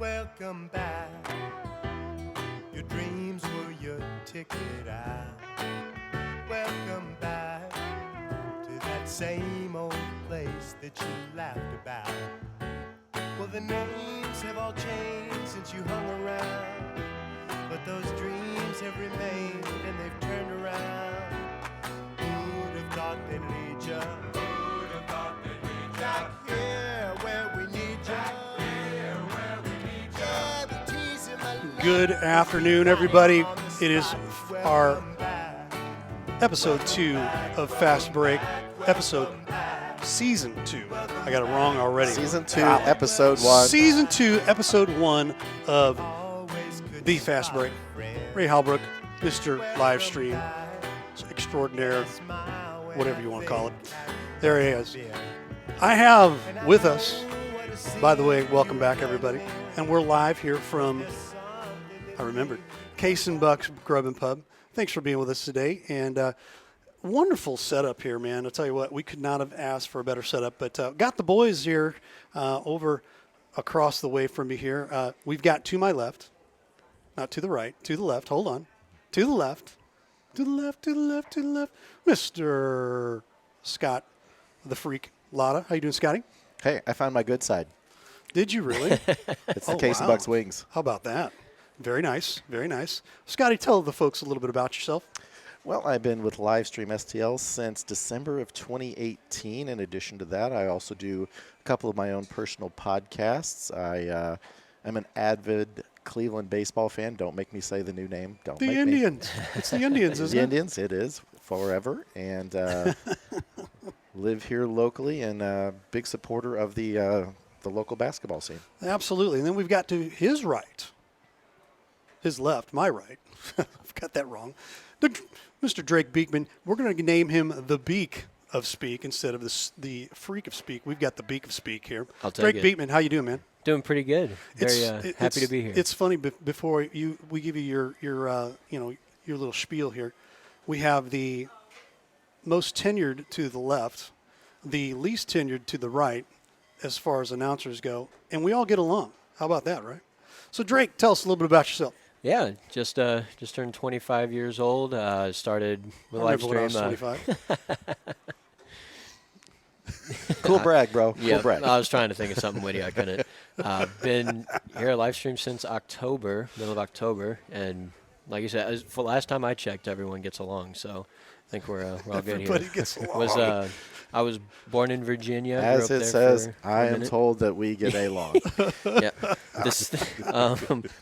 welcome back. Your dreams were your ticket out. Welcome back to that same old place that you laughed about. Well, the names have all changed since you hung around, but those dreams have remained and they've turned around. Who'd have thought they'd lead ya? Who'd have thought they'd lead ya? Back here where we need ya. Good afternoon, everybody. It is our episode 2 of Fast Break, season 2. I got it wrong already. Season 2, episode 1. Season 2, episode 1 of the Fast Break. Ray Halbrook, Mr. Livestream Extraordinaire, whatever you want to call it. There he is. I have with us, by the way, welcome back, everybody. And we're live here from, I remembered, Case and Buck's Grub and Pub. Thanks for being with us today. And wonderful setup here, man. I'll tell you what, we could not have asked for a better setup. But got the boys here over across the way from me here. We've got to my left, not to the right, to the left. Hold on. To the left, to the left, to the left, to the left. Mr. Scott, the Freak Lotta. How you doing, Scotty? Hey, I found my good side. Did you really? It's the Case and Buck's wings. How about that? Very nice, very nice. Scotty, tell the folks a little bit about yourself. Well, I've been with Livestream STL since December of 2018. In addition to that, I also do a couple of my own personal podcasts. I'm an avid Cleveland baseball fan. Don't make me say the new name. Don't The make Indians. Me. It's the Indians, isn't it? The Indians, it is, forever. And live here locally and a big supporter of the local basketball scene. Absolutely. And then we've got to his right, his left, my right. I've got that wrong. Mr. Drake Beekman. We're going to name him the Beak of Speak instead of the Freak of Speak. We've got the Beak of Speak here. I'll take Drake it. Beekman, how you doing, man? Doing pretty good. Very happy to be here. It's funny. Before we give you your little spiel here, we have the most tenured to the left, the least tenured to the right, as far as announcers go, and we all get along. How about that, right? So, Drake, tell us a little bit about yourself. Yeah, just turned 25 years old. Started with Livestream. I was Livestream. 25. Cool brag, bro. Yeah, Cool brag. I was trying to think of something witty. I couldn't. Been here at Livestream since October, middle of October, and like you said, for last time I checked, everyone gets along. So I think we're all good here. Everybody gets along. I was born in Virginia. As grew it up there says, for I a am minute. told that we get along. Yeah.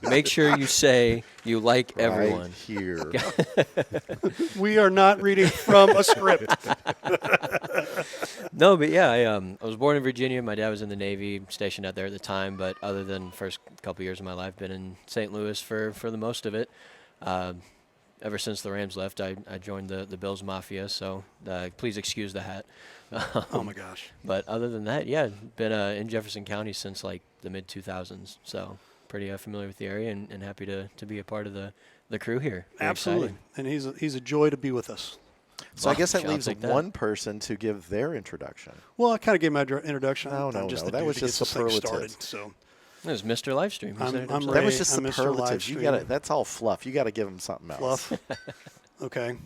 Make sure you say you like everyone. Right here. We are not reading from a script. No, but yeah, I was born in Virginia. My dad was in the Navy, stationed out there at the time. But other than the first couple years of my life, been in St. Louis for the most of it. Ever since the Rams left, I joined the Bills Mafia. So please excuse the hat. Oh my gosh! But other than that, yeah, been in Jefferson County since like the mid 2000s. So pretty familiar with the area and happy to be a part of the crew here. Very Absolutely, exciting. and he's a joy to be with us. So I guess that I'll leaves take that. one person to give their introduction. Well, I kind of gave my introduction. No, I'm just the that dude was that just gets this thing superlative. started. So It was Mr. Livestream. He I'm- said it I'm himself. That was just I'm Mr. superlative. You Livestream. got that's all fluff. You got to give him something else. fluff. Okay.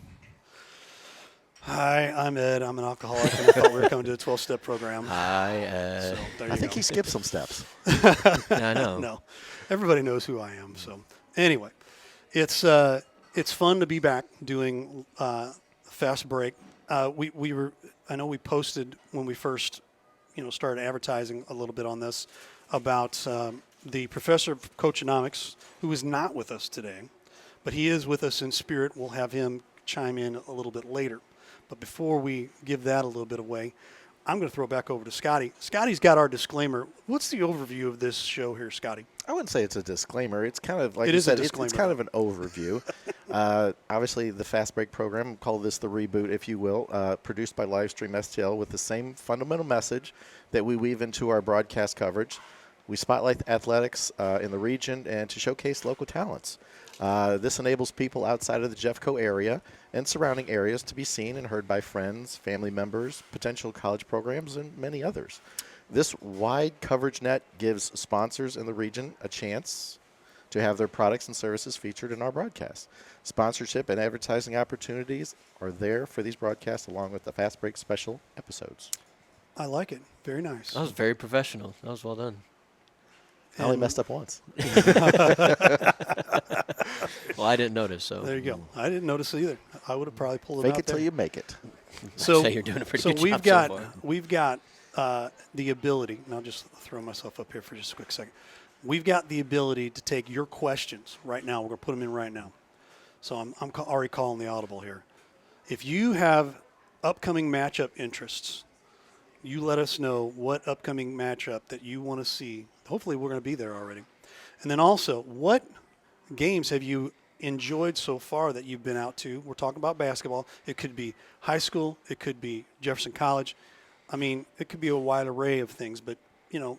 Hi, I'm Ed. I'm an alcoholic, and I thought we were coming to a 12-step program. Hi, So there you I think go. he skipped some steps. I know. No, everybody knows who I am. So anyway, it's fun to be back doing Fast Break. We were. I know we posted when we first, started advertising a little bit on this about the professor of coachonomics, who is not with us today, but he is with us in spirit. We'll have him chime in a little bit later. But before we give that a little bit away, I'm going to throw it back over to Scotty. Scotty's got our disclaimer. What's the overview of this show here, Scotty? I wouldn't say it's a disclaimer. It's kind of like It you is a said. It's disclaimer. kind of an overview. Obviously, the Fast Break program, call this the reboot, if you will, produced by Livestream STL with the same fundamental message that we weave into our broadcast coverage. We spotlight athletics in the region and to showcase local talents. This enables people outside of the Jeffco area and surrounding areas to be seen and heard by friends, family members, potential college programs, and many others. This wide coverage net gives sponsors in the region a chance to have their products and services featured in our broadcast. Sponsorship and advertising opportunities are there for these broadcasts along with the Fast Break special episodes. I like it. Very nice. That was very professional. That was well done. I only messed up once. Well, I didn't notice, so. There you go. I didn't notice it either. I would have probably pulled it Fake out it till there. you make it. So Say you're doing a pretty so good we've job got so far. we've got the ability, and I'll just throw myself up here for just a quick second. We've got the ability to take your questions right now. We're going to put them in right now. So I'm already calling the audible here. If you have upcoming matchup interests, you let us know what upcoming matchup that you want to see. Hopefully we're going to be there already. And then also, what games have you enjoyed so far that you've been out to? We're talking about basketball. It could be high school. It could be Jefferson College. I mean, it could be a wide array of things. But, you know,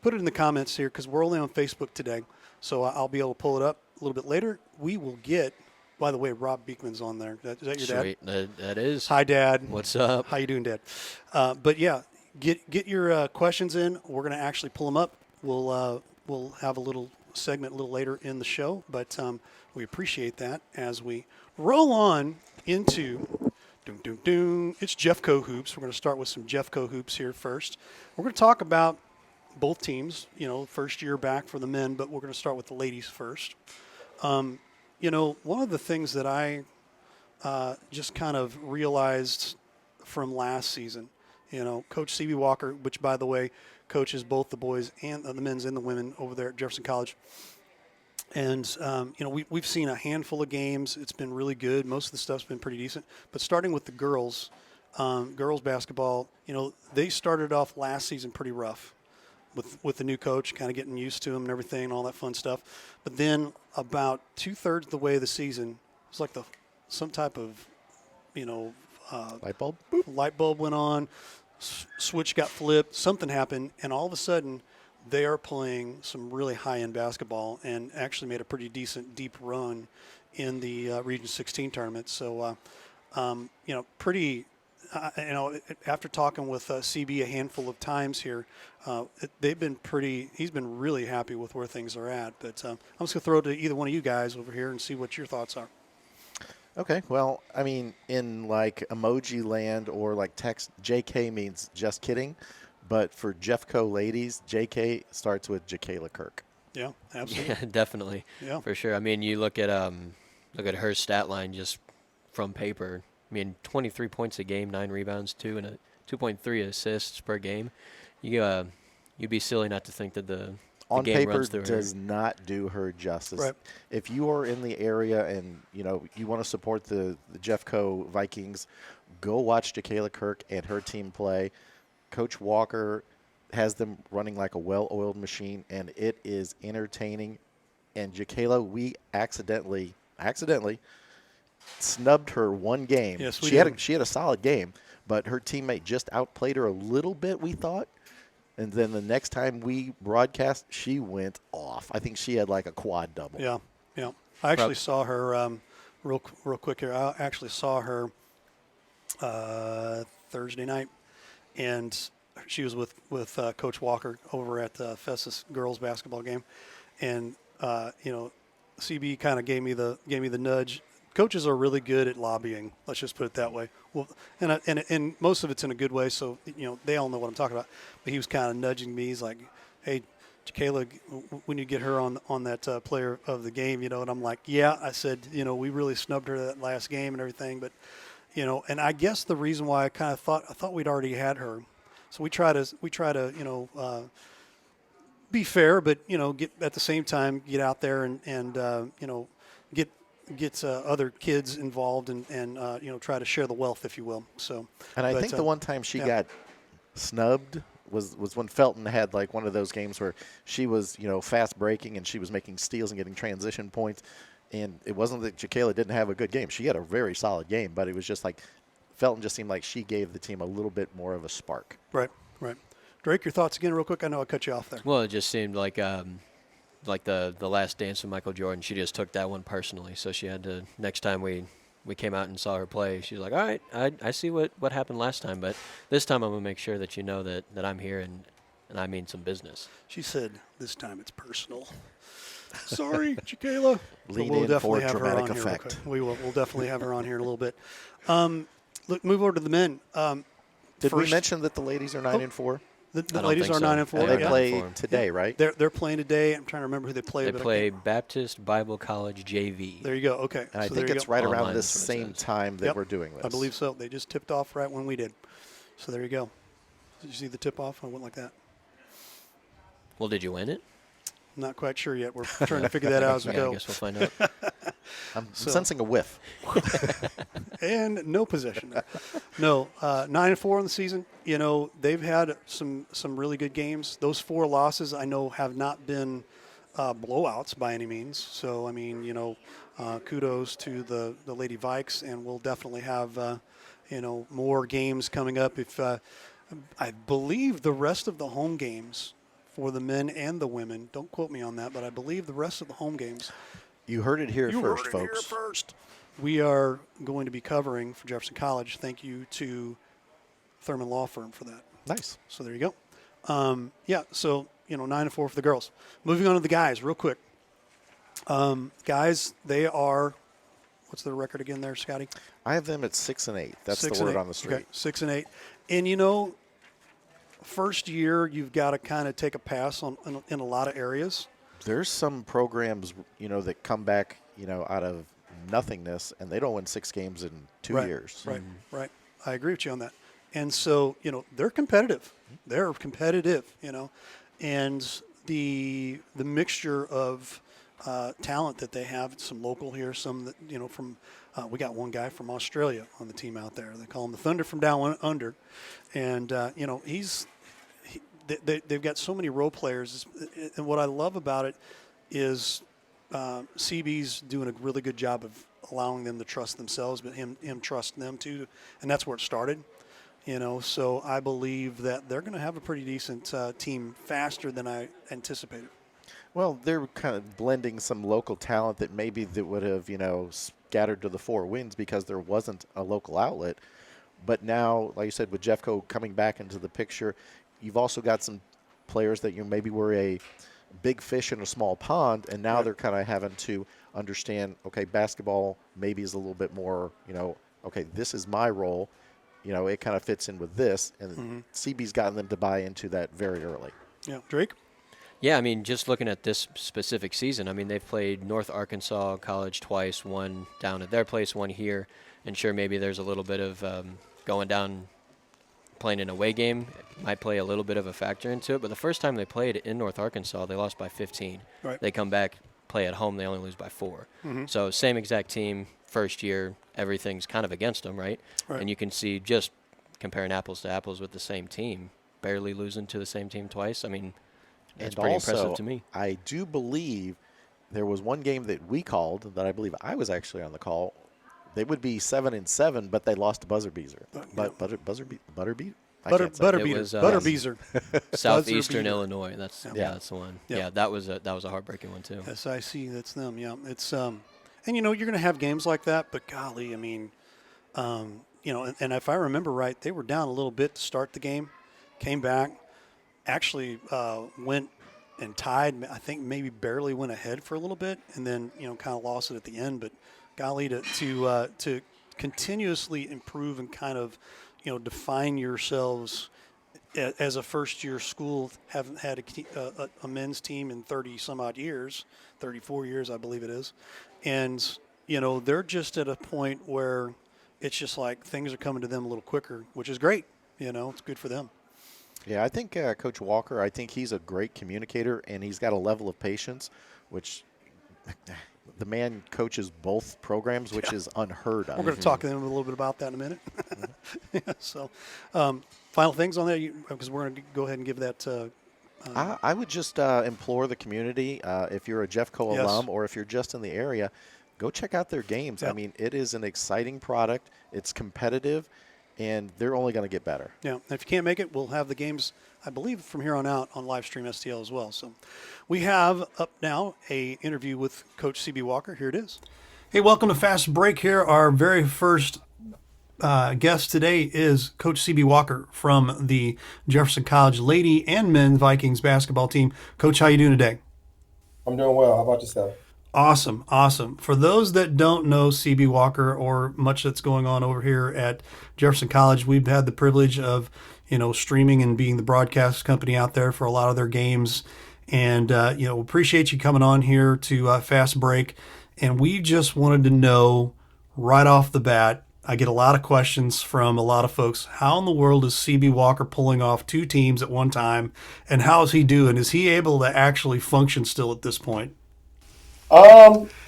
put it in the comments here because we're only on Facebook today. So I'll be able to pull it up a little bit later. We will get, by the way, Rob Beekman's on there. Is that your dad? Sweet. That is. Hi, Dad. What's up? How you doing, Dad? But, yeah, get your questions in. We're going to actually pull them up. We'll have a little segment a little later in the show, but we appreciate that as we roll on into it's Jeffco Hoops. We're going to start with some Jeffco Hoops here first. We're going to talk about both teams, you know, first year back for the men, but we're going to start with the ladies first. You know, one of the things that I just kind of realized from last season, you know, Coach C.B. Walker, which, by the way, coaches both the boys and the men's and the women over there at Jefferson College. And, you know, we've seen a handful of games. It's been really good. Most of the stuff's been pretty decent. But starting with the girls basketball, you know, they started off last season pretty rough with the new coach, kind of getting used to him and everything and all that fun stuff. But then about 2/3 of the way of the season, it was like some type of, you know, Light bulb? light bulb went on, switch got flipped, something happened, and all of a sudden they are playing some really high-end basketball and actually made a pretty decent deep run in the Region 16 tournament. So, you know, pretty, you know, after talking with CB a handful of times here, he's been really happy with where things are at. But I'm just going to throw it to either one of you guys over here and see what your thoughts are. Okay, well, I mean, in like emoji land or like text, JK means just kidding. But for Jeffco ladies, JK starts with Jacayla Kirk. Yeah, absolutely. Yeah, definitely. Yeah. For sure. I mean, you look at her stat line just from paper. I mean, 23 points a game, 9 rebounds, 2 and 2.3 assists per game. You'd be silly not to think that the on game paper runs through does her. not do her justice. Right. If you are in the area and you know you want to support the Jeffco Vikings, go watch Jacayla Kirk and her team play. Coach Walker has them running like a well-oiled machine, and it is entertaining. And Jacayla, we accidentally snubbed her one game. Yes, we she did. had a solid game, but her teammate just outplayed her a little bit, we thought. And then the next time we broadcast, she went off. I think she had like a quad double. Yeah, yeah. I actually saw her real quick here. I actually saw her Thursday night, and she was with Coach Walker over at Festus girls basketball game, and you know, CB kind of gave me the nudge. Coaches are really good at lobbying. Let's just put it that way. Well, and most of it's in a good way. So you know they all know what I'm talking about. But he was kind of nudging me. He's like, "Hey, Jacayla, we need to get her on that player of the game." You know, and I'm like, "Yeah." I said, "You know, we really snubbed her that last game and everything." But you know, and I guess the reason why I thought we'd already had her. So we try to you know be fair, but you know get at the same time get out there and you know get other kids involved and you know try to share the wealth, if you will. So, and I think the one time she got snubbed was when Felton had like one of those games where she was, you know, fast breaking and she was making steals and getting transition points. And it wasn't that Jacayla didn't have a good game. She had a very solid game, but it was just like Felton just seemed like she gave the team a little bit more of a spark. Right, right. Drake, your thoughts again real quick? I know I cut you off there. Well, it just seemed like the Last Dance with Michael Jordan. She just took that one personally. So she had to, next time we came out and saw her play, she was like, all right, I see what happened last time, but this time I'm going to make sure that you know that I'm here and I mean some business. She said, this time it's personal. Sorry, Chiquela. Lean we'll in definitely for have her dramatic on here real effect. quick. We'll definitely have her on here in a little bit. Look, move over to the men. Did we first- mention that the ladies are 9-4? The I don't ladies think are so. 9-4. And they Yeah. play 9-4. today, right? They're playing today. I'm trying to remember who they play. They but I play can't- Baptist Bible College JV. There you go. Okay. And I So think there you it's go. right Online around this is what it same says. time that Yep, we're doing this. I believe so. They just tipped off right when we did. So there you go. Did you see the tip off? I went like that. Well, did you win it? Not quite sure yet. We're trying to figure that out as we Yeah, I go. guess we'll find out. I'm So- sensing a whiff. And no possession. No, 9-4 in the season. You know, they've had some really good games. Those 4 losses I know have not been blowouts by any means. So, I mean, you know, kudos to the Lady Vikes, and we'll definitely have, you know, more games coming up. If I believe the rest of the home games for the men and the women, don't quote me on that, but I believe the rest of the home games. You heard it here You first, heard it here folks. first. We are going to be covering for Jefferson College. Thank you to Thurman Law Firm for that. Nice. So there you go. Yeah, so, you know, 9-4 for the girls. Moving on to the guys real quick. Guys, they are, what's their record again there, Scotty? I have them at 6-8. That's 6 the and word 8. on the street. Okay, 6-8. And, you know, first year, you've got to kind of take a pass in a lot of areas. There's some programs, you know, that come back, you know, out of nothingness, and they don't win 6 games in 2 years. Right, right. I agree with you on that. And so, you know, they're competitive. They're competitive, you know. And the mixture of talent that they have, some local here, some that, you know, from we got one guy from Australia on the team out there. They call him the Thunder from Down Under. And, you know, they've got so many role players. And what I love about it is CB's doing a really good job of allowing them to trust themselves, but him trusting them too. And that's where it started, you know. So I believe that they're going to have a pretty decent team faster than I anticipated. Well, they're kind of blending some local talent that maybe that would have, you know, scattered to the 4 winds because there wasn't a local outlet. But now, like you said, with Jeffco coming back into the picture, you've also got some players that you maybe were a big fish in a small pond, and now they're kind of having to understand, okay, basketball maybe is a little bit more, you know, okay, this is my role. You know, it kind of fits in with this, and CB's gotten them to buy into that very early. Yeah, Drake? Yeah, I mean, just looking at this specific season, I mean, they've played North Arkansas College twice, one down at their place, one here. And sure, maybe there's a little bit of going down, playing an away game might play a little bit of a factor into it. But the first time they played in North Arkansas, they lost by 15. Right. They come back, play at home, they only lose by 4. So same exact team, first year, everything's kind of against them, right? And you can see just comparing apples to apples with the same team, barely losing to the same team twice. I mean, that's pretty impressive to me. I do believe there was one game that we called that I believe I was actually on the call. They would be 7-7, but they lost to Butterbeater. Butterbeater? Butterbeater. It was, Butterbeater. Southeastern Buzzer beater. Illinois. That's that's the one. Yeah. Yeah, that was a heartbreaking one too. SIC, that's them. Yeah, it's and you know you're going to have games like that, but golly, I mean, you know, and if I remember right, they were down a little bit to start the game, came back, actually went and tied. I think maybe barely went ahead for a little bit, and then you know kind of lost it at the end. But golly, to continuously improve and kind of you know define yourselves as a first-year school, haven't had a men's team in 30 some odd years, 34 years I believe it is, and you know they're just at a point where it's just like things are coming to them a little quicker, which is great. You know, it's good for them. Yeah, I think Coach Walker, I think he's a great communicator, and he's got a level of patience, which the man coaches both programs, which is unheard of. We're going to talk to them a little bit about that in a minute. Yeah, so, final things on that, because we're going to go ahead and give that. I would just implore the community, if you're a Jeffco alum or if you're just in the area, go check out their games. Yep. I mean, it is an exciting product. It's competitive. and they're only going to get better. Yeah, and if you can't make it, we'll have the games, I believe, from here on out on live stream STL as well. So we have up now a interview with Coach CB Walker. Here it is. Hey, welcome to Fast Break here. Our very first guest today is Coach CB Walker from the Jefferson College Lady and Men Vikings basketball team. Coach, how you doing today? I'm doing well. How about yourself? Awesome, awesome. For those that don't know CB Walker or much that's going on over here at Jefferson College, we've had the privilege of, streaming and being the broadcast company out there for a lot of their games. And, appreciate you coming on here to Fast Break. And we just wanted to know right off the bat, I get a lot of questions from a lot of folks. How in the world is CB Walker pulling off two teams at one time? And how is he doing? Is he able to actually function still at this point?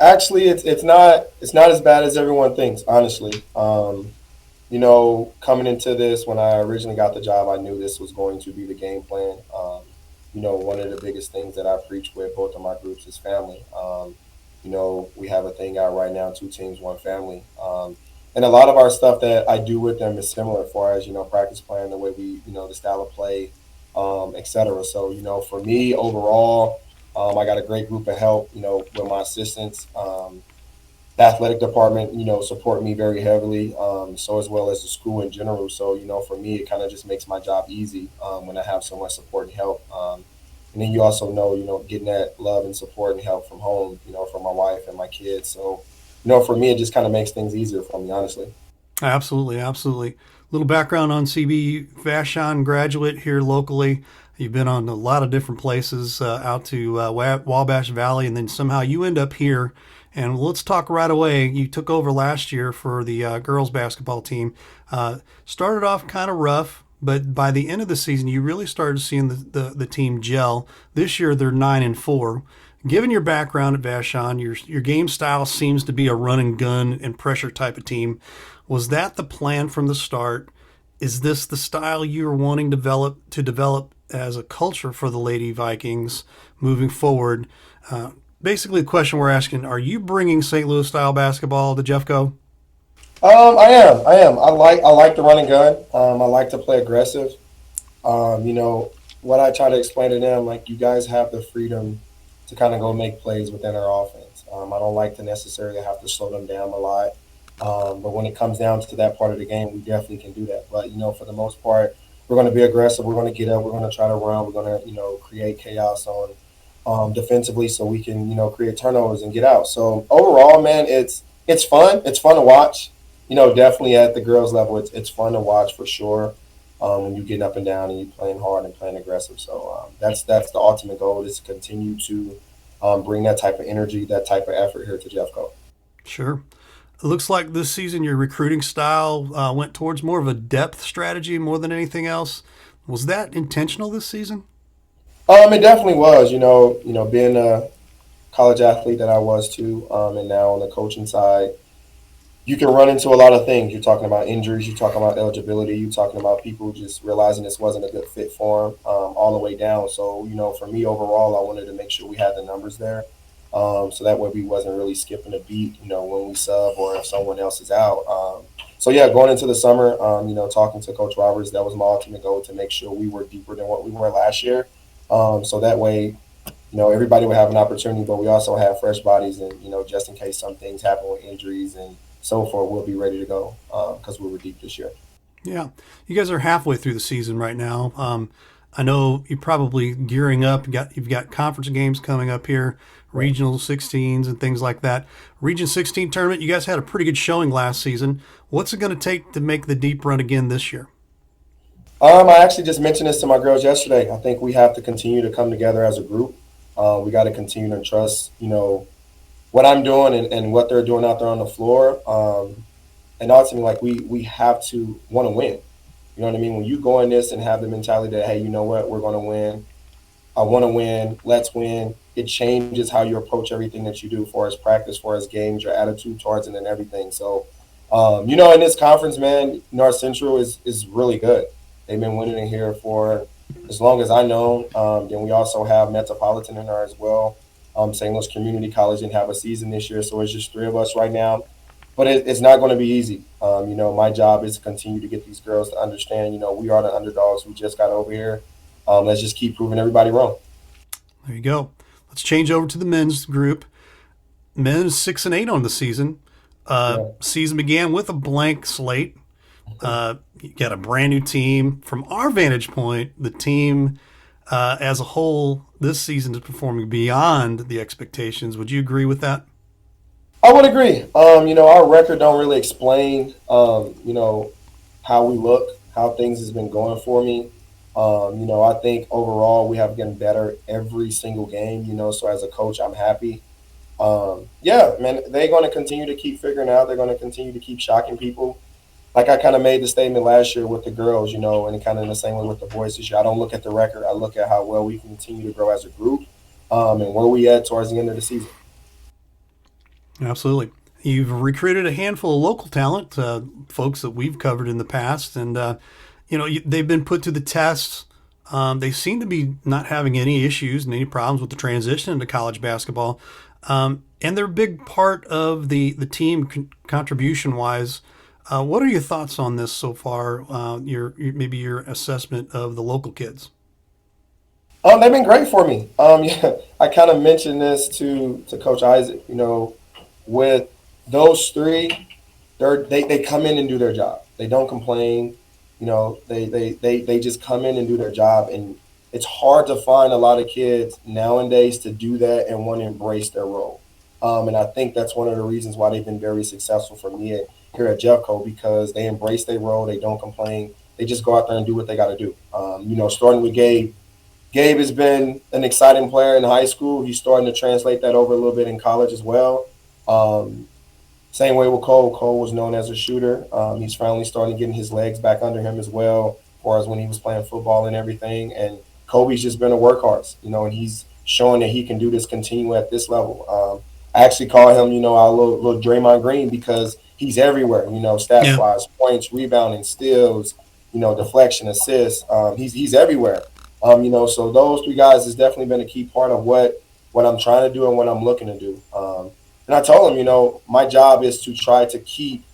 Actually, it's not as bad as everyone thinks, honestly. Coming into this, when I originally got the job, I knew this was going to be the game plan. One of the biggest things that I preach with both of my groups is family. We have a thing out right now, 2 teams, 1 family. And a lot of our stuff that I do with them is similar as far as, practice plan, the way we, the style of play, et cetera. So, for me overall, I got a great group of help, with my assistants. The athletic department, support me very heavily, so as well as the school in general. So, for me, it kind of just makes my job easy when I have so much support and help. And then you also know, getting that love and support and help from home, from my wife and my kids. So, for me, it just kind of makes things easier for me, honestly. Absolutely, absolutely. A little background on CB. Vashon graduate here locally. You've been on a lot of different places out to Wabash Valley, and then somehow you end up here. And let's talk right away. You took over last year for the girls basketball team. Started off kind of rough, but by the end of the season, you really started seeing the team gel. This year, they're 9-4. Given your background at Vashon, your game style seems to be a run and gun and pressure type of team. Was that the plan from the start? Is this the style you're wanting to develop as a culture for the Lady Vikings moving forward? Basically, the question we're asking: are you bringing St. Louis style basketball to Jeffco? I am. I like the run and gun. I like to play aggressive. What I try to explain to them, like, you guys have the freedom to kind of go make plays within our offense. I don't like to necessarily have to slow them down a lot. But when it comes down to that part of the game, we definitely can do that. But, for the most part, we're going to be aggressive. We're going to get up. We're going to try to run. We're going to, create chaos on defensively so we can, create turnovers and get out. So overall, man, it's fun. It's fun to watch. Definitely at the girls level, it's fun to watch for sure. When you're getting up and down and you're playing hard and playing aggressive. So that's the ultimate goal, is to continue to bring that type of energy, that type of effort here to Jeffco. Sure. It looks like this season your recruiting style went towards more of a depth strategy more than anything else. Was that intentional this season? It definitely was. Being a college athlete that I was too, and now on the coaching side, you can run into a lot of things. You're talking about injuries, you're talking about eligibility, you're talking about people just realizing this wasn't a good fit for them, all the way down. So, for me overall, I wanted to make sure we had the numbers there. So that way we wasn't really skipping a beat, when we sub or if someone else is out. So yeah, going into the summer, talking to Coach Roberts, that was my ultimate goal, to make sure we were deeper than what we were last year. So that way, everybody would have an opportunity, but we also have fresh bodies, and, just in case some things happen with injuries and so forth, we'll be ready to go because we were deep this year. Yeah. You guys are halfway through the season right now. I know you're probably gearing up. You've got conference games coming up here, regional 16s and things like that. Region 16 tournament, you guys had a pretty good showing last season. What's it going to take to make the deep run again this year? I actually just mentioned this to my girls yesterday. I think we have to continue to come together as a group. We got to continue to trust, what I'm doing and what they're doing out there on the floor. And ultimately, like, we have to want to win. You know what I mean? When you go in this and have the mentality that, hey, you know what, we're going to win. I want to win. Let's win. It changes how you approach everything that you do, for as practice, for as games, your attitude towards it, and everything. So, in this conference, man, North Central is really good. They've been winning in here for as long as I know. Then we also have Metropolitan in there as well. St. Louis Community College didn't have a season this year, so it's just 3 of us right now. but it's not going to be easy. My job is to continue to get these girls to understand, we are the underdogs. We just got over here. Let's just keep proving everybody wrong. There you go. Let's change over to the men's group. Men's 6-8 on the season. Yeah. Season began with a blank slate. You got a brand new team. From our vantage point, the team as a whole this season is performing beyond the expectations. Would you agree with that? I would agree. Our record don't really explain, how we look, how things has been going for me. I think overall we have gotten better every single game. So as a coach, I'm happy. Yeah, man, they're going to continue to keep figuring out. They're going to continue to keep shocking people. Like I kind of made the statement last year with the girls, and kind of in the same way with the boys this year. I don't look at the record. I look at how well we continue to grow as a group, and where we at towards the end of the season. Absolutely. You've recruited a handful of local talent, folks that we've covered in the past, and they've been put to the test. They seem to be not having any issues and any problems with the transition into college basketball, and they're a big part of the team contribution-wise. What are your thoughts on this so far? Maybe your assessment of the local kids. They've been great for me. Yeah, I kind of mentioned this to Coach Isaac. With those three, they come in and do their job. They don't complain. They just come in and do their job. And it's hard to find a lot of kids nowadays to do that and want to embrace their role. And I think that's one of the reasons why they've been very successful for me here at Jeffco, because they embrace their role. They don't complain. They just go out there and do what they got to do. Starting with Gabe. Gabe has been an exciting player in high school. He's starting to translate that over a little bit in college as well. Same way with Cole. Cole was known as a shooter. He's finally starting getting his legs back under him as well, as far as when he was playing football and everything. And Kobe's just been a workhorse, and he's showing that he can do this, continue at this level. I actually call him, our little Draymond Green, because he's everywhere, stats-wise, points, rebounding, steals, deflection, assists. He's everywhere. So those three guys has definitely been a key part of what I'm trying to do and what I'm looking to do. And I told him, my job is to try to keep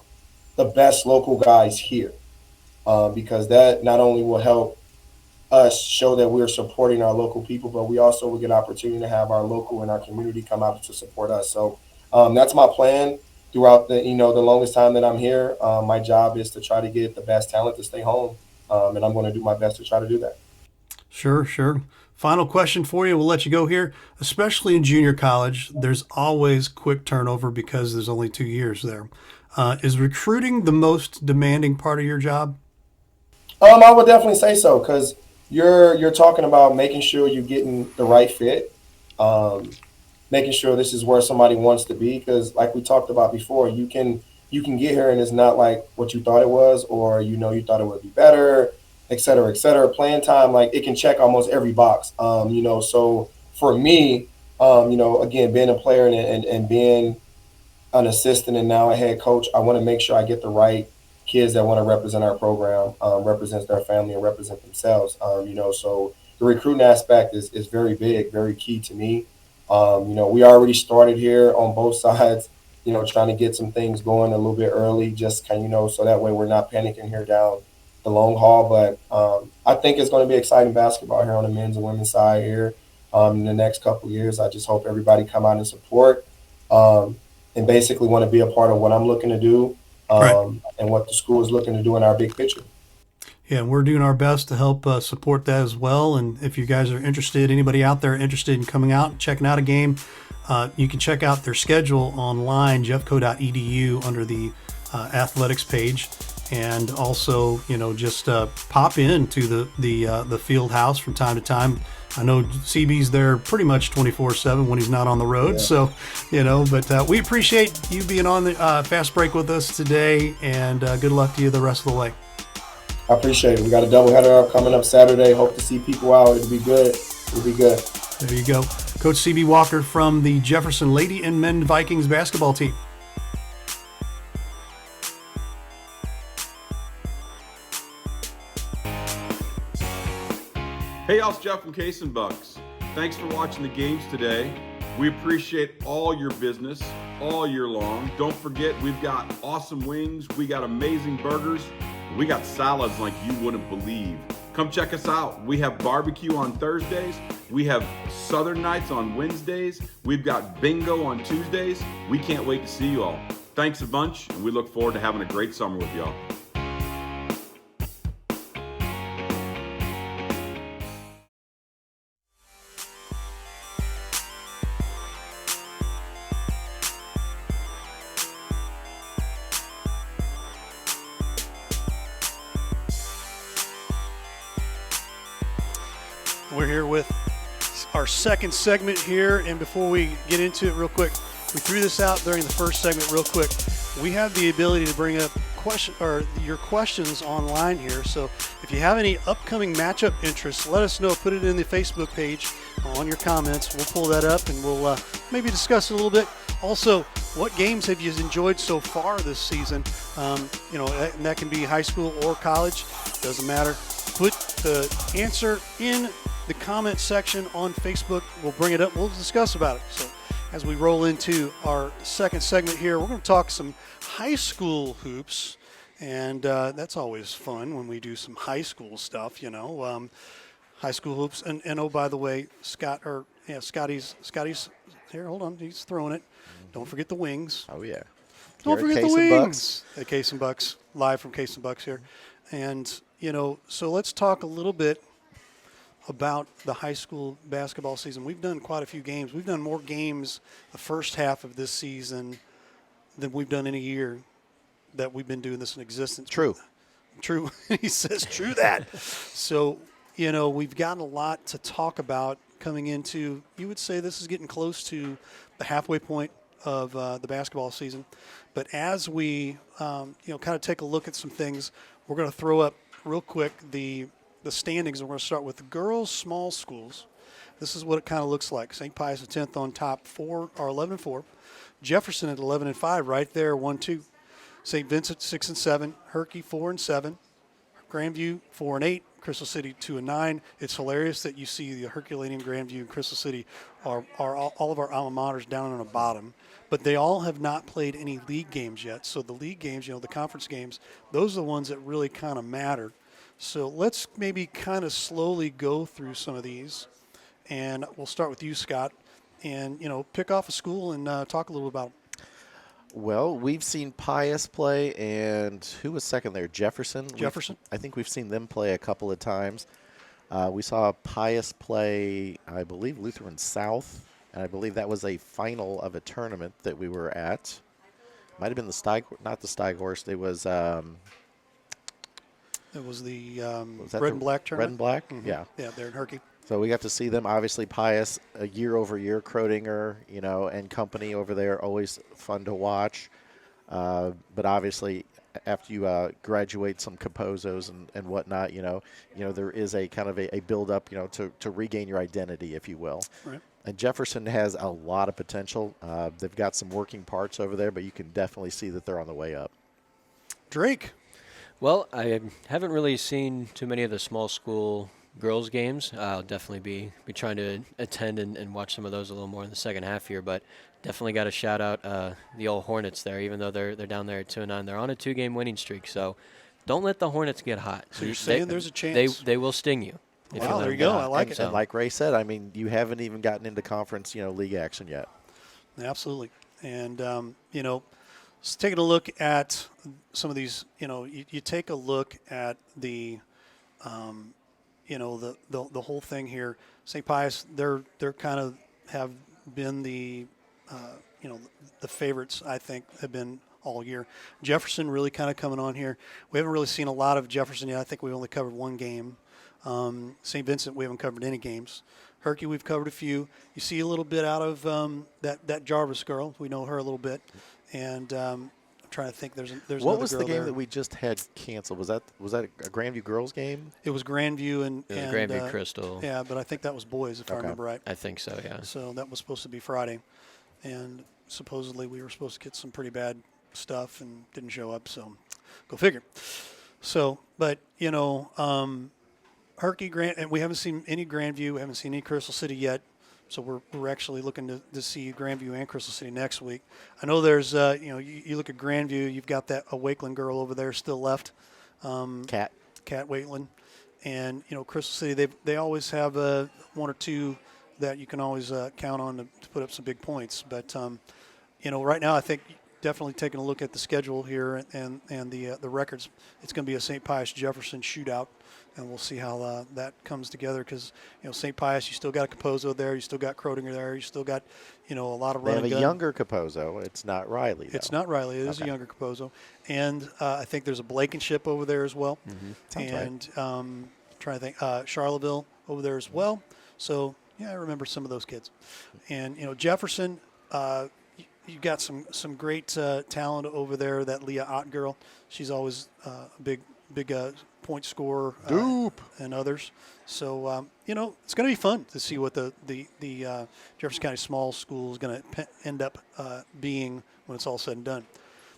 the best local guys here, because that not only will help us show that we're supporting our local people, but we also will get an opportunity to have our local and our community come out to support us. So that's my plan throughout the longest time that I'm here. My job is to try to get the best talent to stay home, and I'm going to do my best to try to do that. Sure. Final question for you. We'll let you go here. Especially in junior college, there's always quick turnover because there's only 2 years there. Is recruiting the most demanding part of your job? I would definitely say so, because you're talking about making sure you're getting the right fit, making sure this is where somebody wants to be. Because like we talked about before, you can get here and it's not like what you thought it was, or you thought it would be better, et cetera, et cetera. Playing time, like it can check almost every box. So for me, again, being a player and being an assistant and now a head coach, I want to make sure I get the right kids that want to represent our program, represent their family and represent themselves. So the recruiting aspect is very big, very key to me. We already started here on both sides, trying to get some things going a little bit early, just so that way we're not panicking here down the long haul. But I think it's going to be exciting basketball here on the men's and women's side here in the next couple of years. I just hope everybody come out and support and basically want to be a part of what I'm looking to do and what the school is looking to do in our big picture. Yeah, and we're doing our best to help support that as well. And if you guys are interested, anybody out there interested in coming out and checking out a game, you can check out their schedule online, jeffco.edu, under the athletics page. And also, just pop into the field house from time to time. I know CB's there pretty much 24/7 when he's not on the road. Yeah. So, but we appreciate you being on the Fast Break with us today, and good luck to you the rest of the way. I appreciate it. We got a doubleheader coming up Saturday. Hope to see people out. It'll be good. There you go. Coach CB Walker from the Jefferson Lady and Men Vikings basketball team. Hey, y'all, it's Jeff from Case and Bucks. Thanks for watching the games today. We appreciate all your business all year long. Don't forget, we've got awesome wings. We got amazing burgers. We got salads like you wouldn't believe. Come check us out. We have barbecue on Thursdays. We have Southern Nights on Wednesdays. We've got bingo on Tuesdays. We can't wait to see you all. Thanks a bunch, and we look forward to having a great summer with y'all. We're here with our second segment here, and before we get into it real quick, we threw this out during the first segment real quick. We have the ability to bring up your questions online here, so if you have any upcoming matchup interests, let us know. Put it in the Facebook page on your comments. We'll pull that up and we'll maybe discuss it a little bit. Also, what games have you enjoyed so far this season? And that can be high school or college, doesn't matter. Put the answer in the comment section on Facebook. We'll bring it up. We'll discuss about it. So as we roll into our second segment here, we're going to talk some high school hoops, and that's always fun when we do some high school stuff, high school hoops. And oh, by the way, Scotty's here. Hold on, he's throwing it. Don't forget the wings. Oh yeah. Don't Here at forget the Case and wings. At Case and Bucks, live from Case and Bucks here. And, so let's talk a little bit about the high school basketball season. We've done quite a few games. We've done more games the first half of this season than we've done in a year that we've been doing this in existence. True. He says true that. So, we've got a lot to talk about coming into, you would say this is getting close to the halfway point of the basketball season. But as we, kind of take a look at some things, we're going to throw up real quick the standings. We're going to start with the girls' small schools. This is what it kind of looks like. St. Pius at 10th on top, 11-4. Jefferson at 11-5, right there, 1-2. St. Vincent 6-7. Herky 4-7. Grandview 4-8. Crystal City 2-9. It's hilarious that you see the Herculaneum, Grandview, and Crystal City are all of our alma maters down on the bottom, but they all have not played any league games yet. So the league games, the conference games, those are the ones that really kind of matter. So let's maybe kind of slowly go through some of these, and we'll start with you, Scott, and pick off a school and talk a little about them. Well, we've seen Pius play, and who was second there? Jefferson? I think we've seen them play a couple of times. We saw Pius play, I believe, Lutheran South, and I believe that was a final of a tournament that we were at. Might have been not the Steighorst. It was the was that Red and Black tournament. Red and Black, Mm-hmm. Yeah. Yeah, they're in Herky. So we got to see them. Obviously, Pius, year over year, Krodinger, and company over there, always fun to watch. But obviously, after you graduate some Capozos and whatnot, there is a kind of a build up, to regain your identity, if you will. Right. And Jefferson has a lot of potential. They've got some working parts over there, but you can definitely see that they're on the way up. Drake. Well, I haven't really seen too many of the small school girls games. I'll definitely be trying to attend and watch some of those a little more in the second half here, but definitely got to shout out the old Hornets there, even though they're down there at 2-9. They're on a 2-game winning streak, so don't let the Hornets get hot. So you're saying there's a chance? They will sting you. Wow, there you go. I like it. And like Ray said, you haven't even gotten into conference, league action yet. Absolutely. And, just taking a look at some of these, you take a look at the whole thing here. St. Pius, they're kind of have been the favorites, I think, have been all year. Jefferson really kind of coming on here. We haven't really seen a lot of Jefferson yet. I think we only covered one game. St. Vincent, we haven't covered any games. Herky, we've covered a few. You see a little bit out of that Jarvis girl. We know her a little bit. And I'm trying to think. There's what was the game there. that we just had canceled? Was that a Grandview girls game? It was Grandview and Grandview Crystal. Yeah, but I think that was boys, if I remember right. I think so, yeah. So that was supposed to be Friday, and supposedly we were supposed to get some pretty bad stuff and didn't show up. So go figure. So, but Herky, and we haven't seen any Grandview, we haven't seen any Crystal City yet. So we're actually looking to see Grandview and Crystal City next week. I know there's, you look at Grandview, you've got that a Wakeland girl over there still left. Cat. Cat Wakeland. And, Crystal City, they always have one or two that you can always count on to put up some big points. But, right now I think definitely taking a look at the schedule here and the records, it's going to be a St. Pius Jefferson shootout, and we'll see how that comes together because, St. Pius, you still got Capozzo there, you still got Crodinger there, you still got, a lot of They running have a gun. younger Capozzo. It's not Riley, though. It's not Riley. It is a younger Capozzo. And I think there's a Blankenship over there as well. Sounds and trying to think, Charlottesville over there as well. So, I remember some of those kids. And, Jefferson, you got some great talent over there. That Leah Ott girl, she's always a big point scorer. And others. So it's going to be fun to see what the Jefferson County Small School is going to end up being when it's all said and done.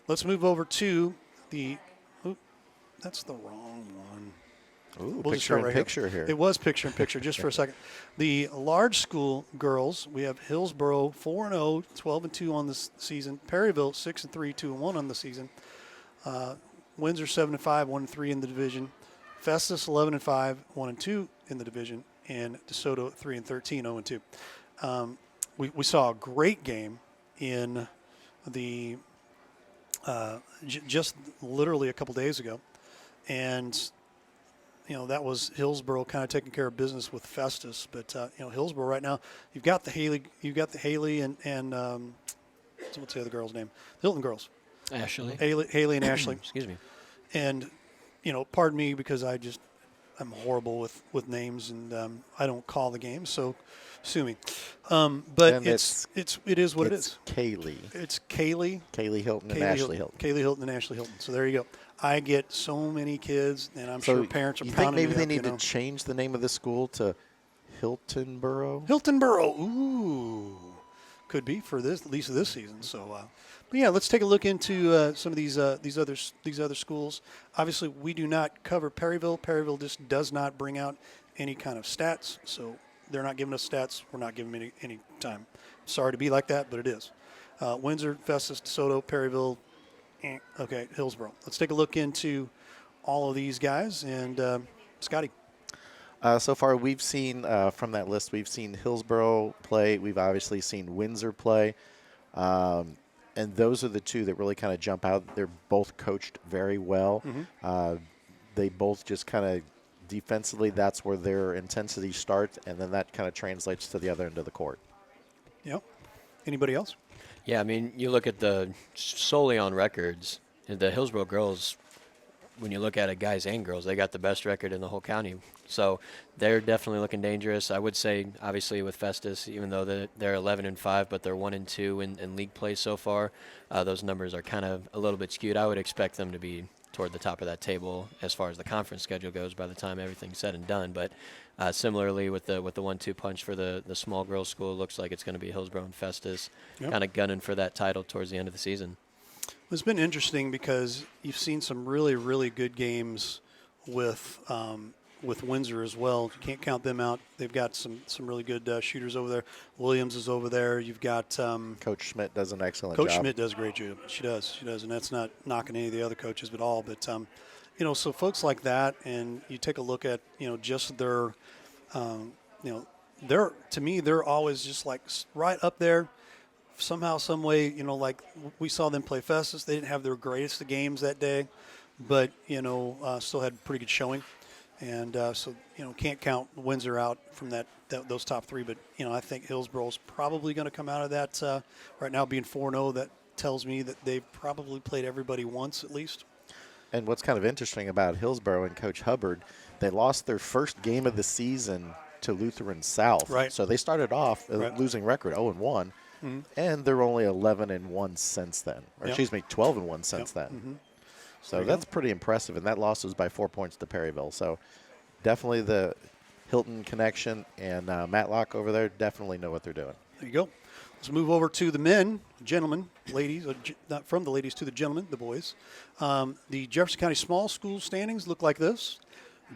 Let's move over to the. That's the wrong one. Ooh, We'll just start right picture here. It was picture in picture just for a second. The large school girls, we have Hillsboro 4-0, 12-2 on this season. Perryville 6-3, 2-1 on the season. Windsor 7-5, 1-3 in the division. Festus 11-5, 1-2 in the division, and DeSoto 3-13, 0-2. We saw a great game in the just literally a couple days ago, and that was Hillsboro kind of taking care of business with Festus. But Hillsboro right now, you've got the Haley, and what's the other girl's name? The Hilton girls. Ashley. Haley and Ashley. Excuse me. And pardon me because I'm horrible with names and I don't call the games, so sue me. But And it is what it is. Kaylee. It's Kaylee Hilton and Ashley Hilton. Kaylee Hilton and Ashley Hilton. So there you go. I get so many kids, and I'm sure parents are you think pounding maybe me they up, need to change the name of the school to Hiltonboro? Hiltonboro. Ooh, could be for at least this season. So, but yeah, let's take a look into some of these other schools. Obviously, we do not cover Perryville. Perryville just does not bring out any kind of stats, so they're not giving us stats. We're not giving them any time. Sorry to be like that, but it is. Windsor, Festus, DeSoto, Perryville. Okay, Hillsboro. Let's take a look into all of these guys. And Scotty. So far, we've seen from that list, we've seen Hillsboro play. We've obviously seen Windsor play. And those are the two that really kind of jump out. They're both coached very well. They both just kind of defensively, that's where their intensity starts, and then that kind of translates to the other end of the court. Yep. Anybody else? Yeah, I mean, you look at the solely on records, the Hillsboro girls, when you look at it, guys and girls, they got the best record in the whole county. So they're definitely looking dangerous. I would say, obviously, with Festus, even though they're 11-5, but they're 1-2 in league play so far, those numbers are kind of a little bit skewed. I would expect them to be toward the top of that table as far as the conference schedule goes by the time everything's said and done. But similarly with the 1-2 punch for the small girls school, it looks like it's going to be Hillsboro and Festus kind of gunning for that title towards the end of the season. It's been interesting because you've seen some really, really good games with Windsor as well. You can't count them out. They've got some really good shooters over there. Williams is over there. You've got Coach Schmidt does an excellent job. Coach Schmidt does a great job. She does, and that's not knocking any of the other coaches at all. But so folks like that, and you take a look at just their, they're, to me, they're always just like right up there. Somehow, some way, like we saw them play Festus. They didn't have their greatest of games that day, but still had pretty good showing. And so can't count Windsor out from those top three. But I think Hillsboro's probably going to come out of that. Right now, being 4-0, that tells me that they've probably played everybody once at least. And what's kind of interesting about Hillsboro and Coach Hubbard, they lost their first game of the season to Lutheran South. Right. So they started off a losing record, 0-1. And they're only 11-1 since then, or excuse me, 12-1 since then. So that's pretty impressive, and that loss was by 4 points to Perryville. So definitely the Hilton connection and Matlock over there definitely know what they're doing. There you go. Let's move over to the men, gentlemen, ladies, not from the ladies to the gentlemen, the boys. The Jefferson County Small School standings look like this.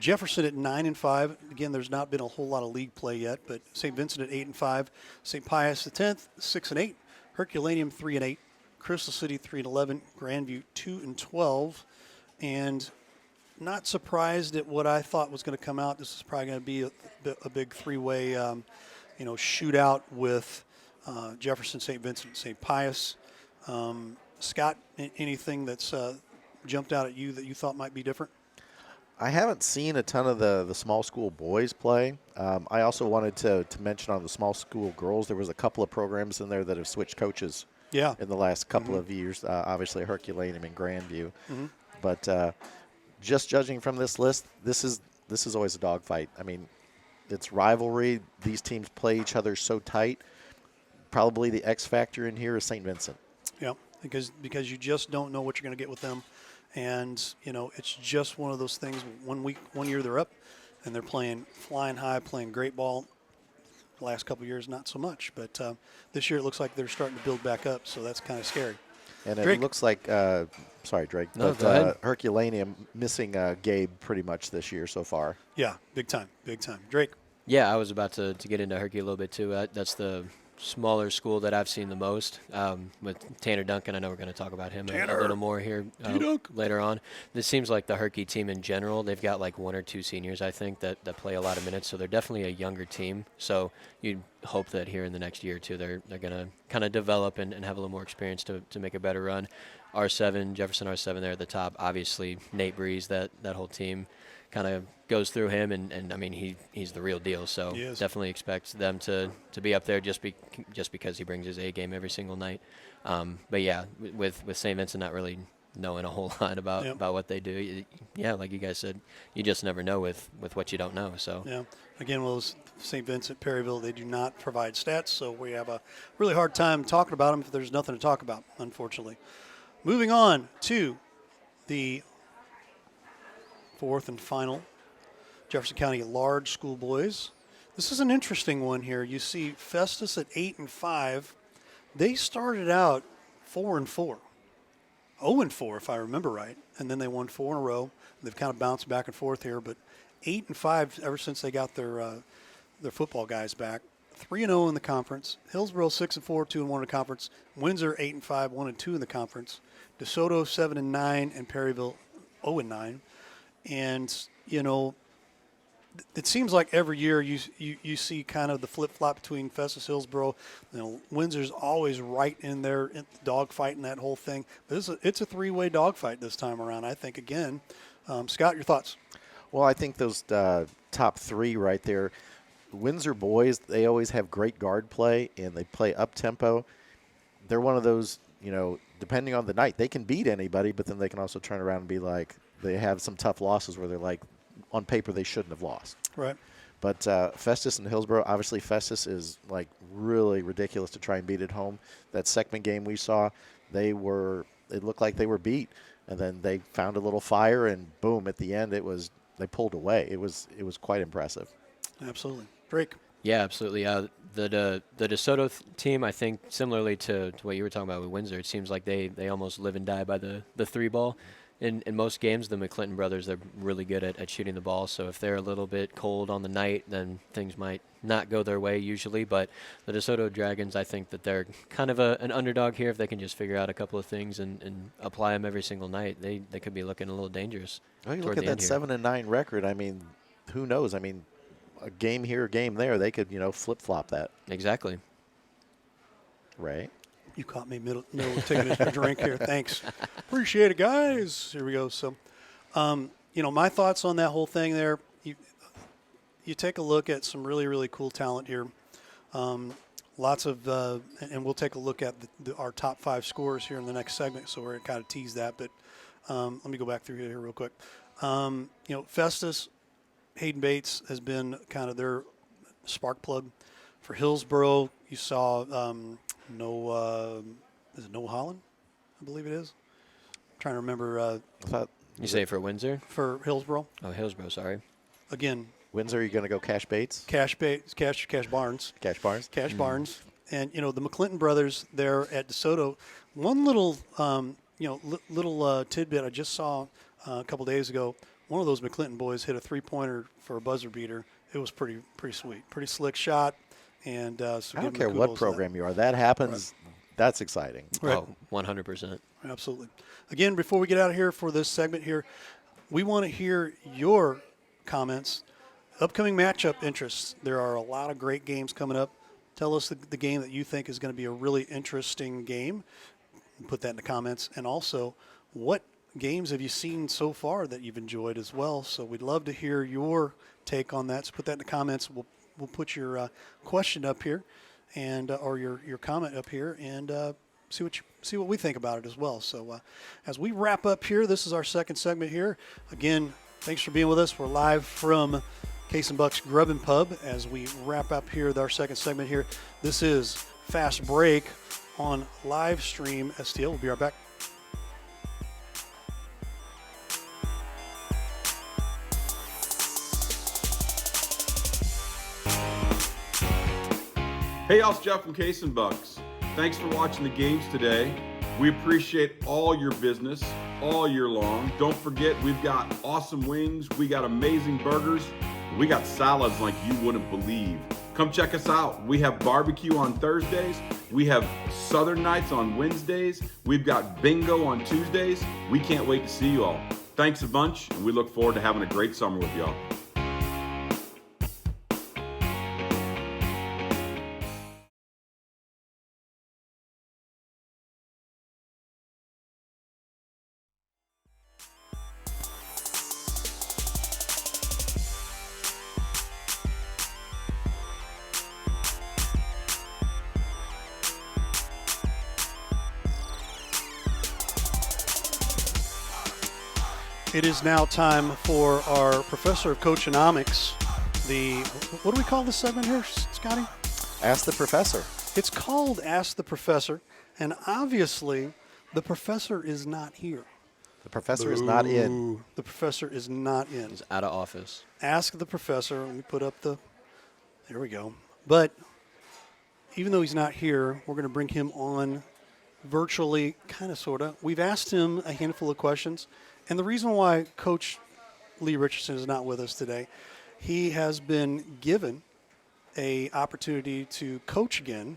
Jefferson at 9-5. Again, there's not been a whole lot of league play yet, but St. Vincent at 8-5. St. Pius the 10th, 6-8. Herculaneum 3-8. Crystal City 3-11. Grandview 2-12. And not surprised at what I thought was going to come out. This is probably going to be a big three-way, shootout with Jefferson, St. Vincent, St. Pius. Scott, anything that's jumped out at you that you thought might be different? I haven't seen a ton of the small school boys play. I also wanted to mention on the small school girls, there was a couple of programs in there that have switched coaches in the last couple of years, obviously Herculaneum and Grandview. But just judging from this list, this is always a dogfight. I mean, it's rivalry. These teams play each other so tight. Probably the X factor in here is St. Vincent. Yeah, because you just don't know what you're going to get with them. And, it's just one of those things. 1 year they're up, and they're playing flying high, playing great ball. The last couple of years, not so much. But this year it looks like they're starting to build back up, so that's kind of scary. And Drake. It looks like, sorry, Drake, No, but go ahead. Herculaneum missing Gabe pretty much this year so far. Yeah, big time. Drake. Yeah, I was about to get into Herky a little bit too. That's the smaller school that I've seen the most. With Tanner Duncan, I know we're going to talk about him a little more here later on. This seems like the Herky team in general. They've got like one or two seniors, I think, that play a lot of minutes. So they're definitely a younger team. So you'd hope that here in the next year or two, they're going to kind of develop and have a little more experience to make a better run. R7, Jefferson R7 there at the top. Obviously, Nate Breeze, that whole team kind of goes through him, and I mean he's the real deal. So definitely expect them to be up there just because he brings his A game every single night. But yeah, with St. Vincent not really knowing a whole lot about what they do, like you guys said, you just never know with what you don't know. So again, St. Vincent, Perryville, they do not provide stats, so we have a really hard time talking about them if there's nothing to talk about, unfortunately. Moving on to the fourth and final Jefferson County large school boys. This is an interesting one here. You see Festus at 8-5. They started out 4-4, 0-4 if I remember right, and then they won 4 in a row. They've kind of bounced back and forth here, but 8-5 ever since they got their football guys back. 3-0 in the conference. Hillsboro 6-4, 2-1 in the conference. Windsor 8-5, 1-2 in the conference. DeSoto 7-9, and Perryville 0-9. And, it seems like every year you see kind of the flip-flop between Festus, Hillsboro. Windsor's always right in there, dogfighting that whole thing. But it's a three-way dogfight this time around, I think, again. Scott, your thoughts? Well, I think those top three right there, Windsor boys, they always have great guard play, and they play up-tempo. They're one of those, depending on the night, they can beat anybody, but then they can also turn around and be like, they have some tough losses where they're like, on paper, they shouldn't have lost. Right. But Festus and Hillsboro, obviously Festus is like really ridiculous to try and beat at home. That second game we saw, it looked like they were beat. And then they found a little fire, and boom, at the end, they pulled away. It was quite impressive. Absolutely. Drake. Yeah, absolutely. The DeSoto team, I think, similarly to what you were talking about with Windsor, it seems like they almost live and die by the three ball. In most games, the McClinton brothers, they're really good at shooting the ball. So if they're a little bit cold on the night, then things might not go their way usually. But the DeSoto Dragons, I think that they're kind of an underdog here. If they can just figure out a couple of things and apply them every single night, they could be looking a little dangerous. Well, you look at that 7-9 record. I mean, who knows? I mean, a game here, a game there, they could, flip-flop that. Exactly. Right. You caught me middle of taking a drink here. Thanks. Appreciate it, guys. Here we go. So, my thoughts on that whole thing there, you take a look at some really, really cool talent here. Lots of, and we'll take a look at our top 5 scorers here in the next segment, so we're going to kind of tease that. But let me go back through here real quick. Festus, Hayden Bates has been kind of their spark plug. For Hillsboro, you saw is it Noah Holland? I believe it is. I'm trying to remember. You say for Windsor? For Hillsboro. Oh, Hillsboro, sorry. Again. Windsor, are you going to go Cash Bates? Cash Barnes. Cash Barnes? Cash Barnes. And, the McClinton brothers there at DeSoto. One little, tidbit I just saw a couple days ago one of those McClinton boys hit a 3-pointer for a buzzer beater. It was pretty sweet, pretty slick shot. And so I give don't care him what kudos program you are. That happens. Right. That's exciting. Right. Oh, 100%. Absolutely. Again, before we get out of here for this segment here, we want to hear your comments. Upcoming matchup interests. There are a lot of great games coming up. Tell us the game that you think is going to be a really interesting game. Put that in the comments. And also, what games have you seen so far that you've enjoyed as well? So we'd love to hear your take on that. So put that in the comments. We'll put your question up here, and or your comment up here, and see what we think about it as well. So as we wrap up here, this is our second segment here. Again, thanks for being with us. We're live from Case and Buck's Grub and Pub as we wrap up here with our second segment here. This is Fast Break on live stream STL. We'll be right back. Hey, y'all, it's Jeff from Case and Bucks. Thanks for watching the games today. We appreciate all your business all year long. Don't forget, we've got awesome wings, we got amazing burgers, and we got salads like you wouldn't believe. Come check us out. We have barbecue on Thursdays. We have Southern Nights on Wednesdays. We've got bingo on Tuesdays. We can't wait to see you all. Thanks a bunch, and we look forward to having a great summer with y'all. It is now time for our Professor of Coachonomics. What do we call this segment here, Scotty? Ask the Professor. It's called Ask the Professor, and obviously the professor is not here. The professor is not in. The professor is not in. He's out of office. Ask the Professor. Let me put up there we go. But even though he's not here, we're going to bring him on virtually, kind of, sort of. We've asked him a handful of questions. And the reason why Coach Lee Richardson is not with us today, he has been given an opportunity to coach again,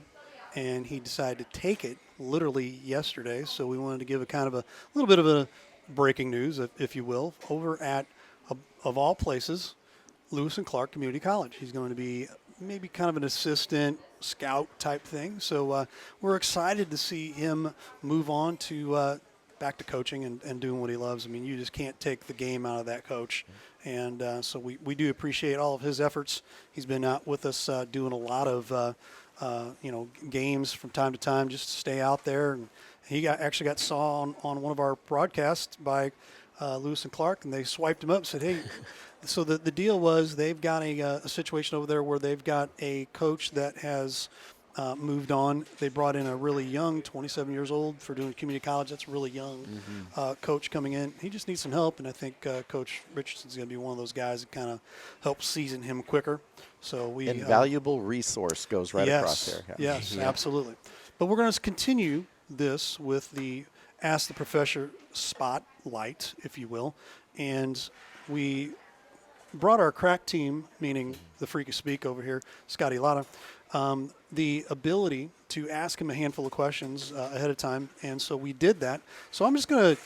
and he decided to take it literally yesterday. So we wanted to give a little bit of a breaking news, if you will, over at, of all places, Lewis and Clark Community College. He's going to be maybe kind of an assistant scout type thing. So we're excited to see him move on to back to coaching and doing what he loves. I mean, you just can't take the game out of that coach. And so we do appreciate all of his efforts. He's been out with us doing a lot of, games from time to time just to stay out there. And he actually got saw on one of our broadcasts by Lewis and Clark, and they swiped him up and said, hey, so the deal was they've got a situation over there where they've got a coach that has moved on. They brought in a really young, 27 years old for doing community college. That's a really young coach coming in. He just needs some help, and I think Coach Richardson's going to be one of those guys that kind of helps season him quicker. So invaluable resource goes right across there. Yeah. Yes, absolutely. But we're going to continue this with the Ask the Professor spotlight, if you will, and we brought our crack team, meaning the Freak of Speak over here, Scotty Lotta, the ability to ask him a handful of questions ahead of time, and so we did that. So I'm just going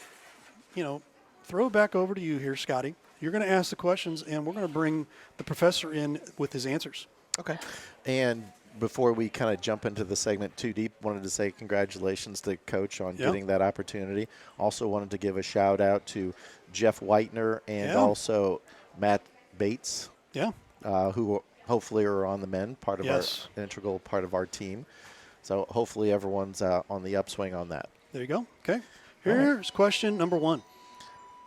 to, throw it back over to you here, Scotty. You're going to ask the questions, and we're going to bring the professor in with his answers. Okay. And before we kind of jump into the segment too deep, wanted to say congratulations to Coach on getting that opportunity. Also wanted to give a shout out to Jeff Whitener and also Matt Bates, who hopefully are on the mend, part of our integral part of our team. So hopefully everyone's on the upswing on that. There you go. Okay. Here's question number 1.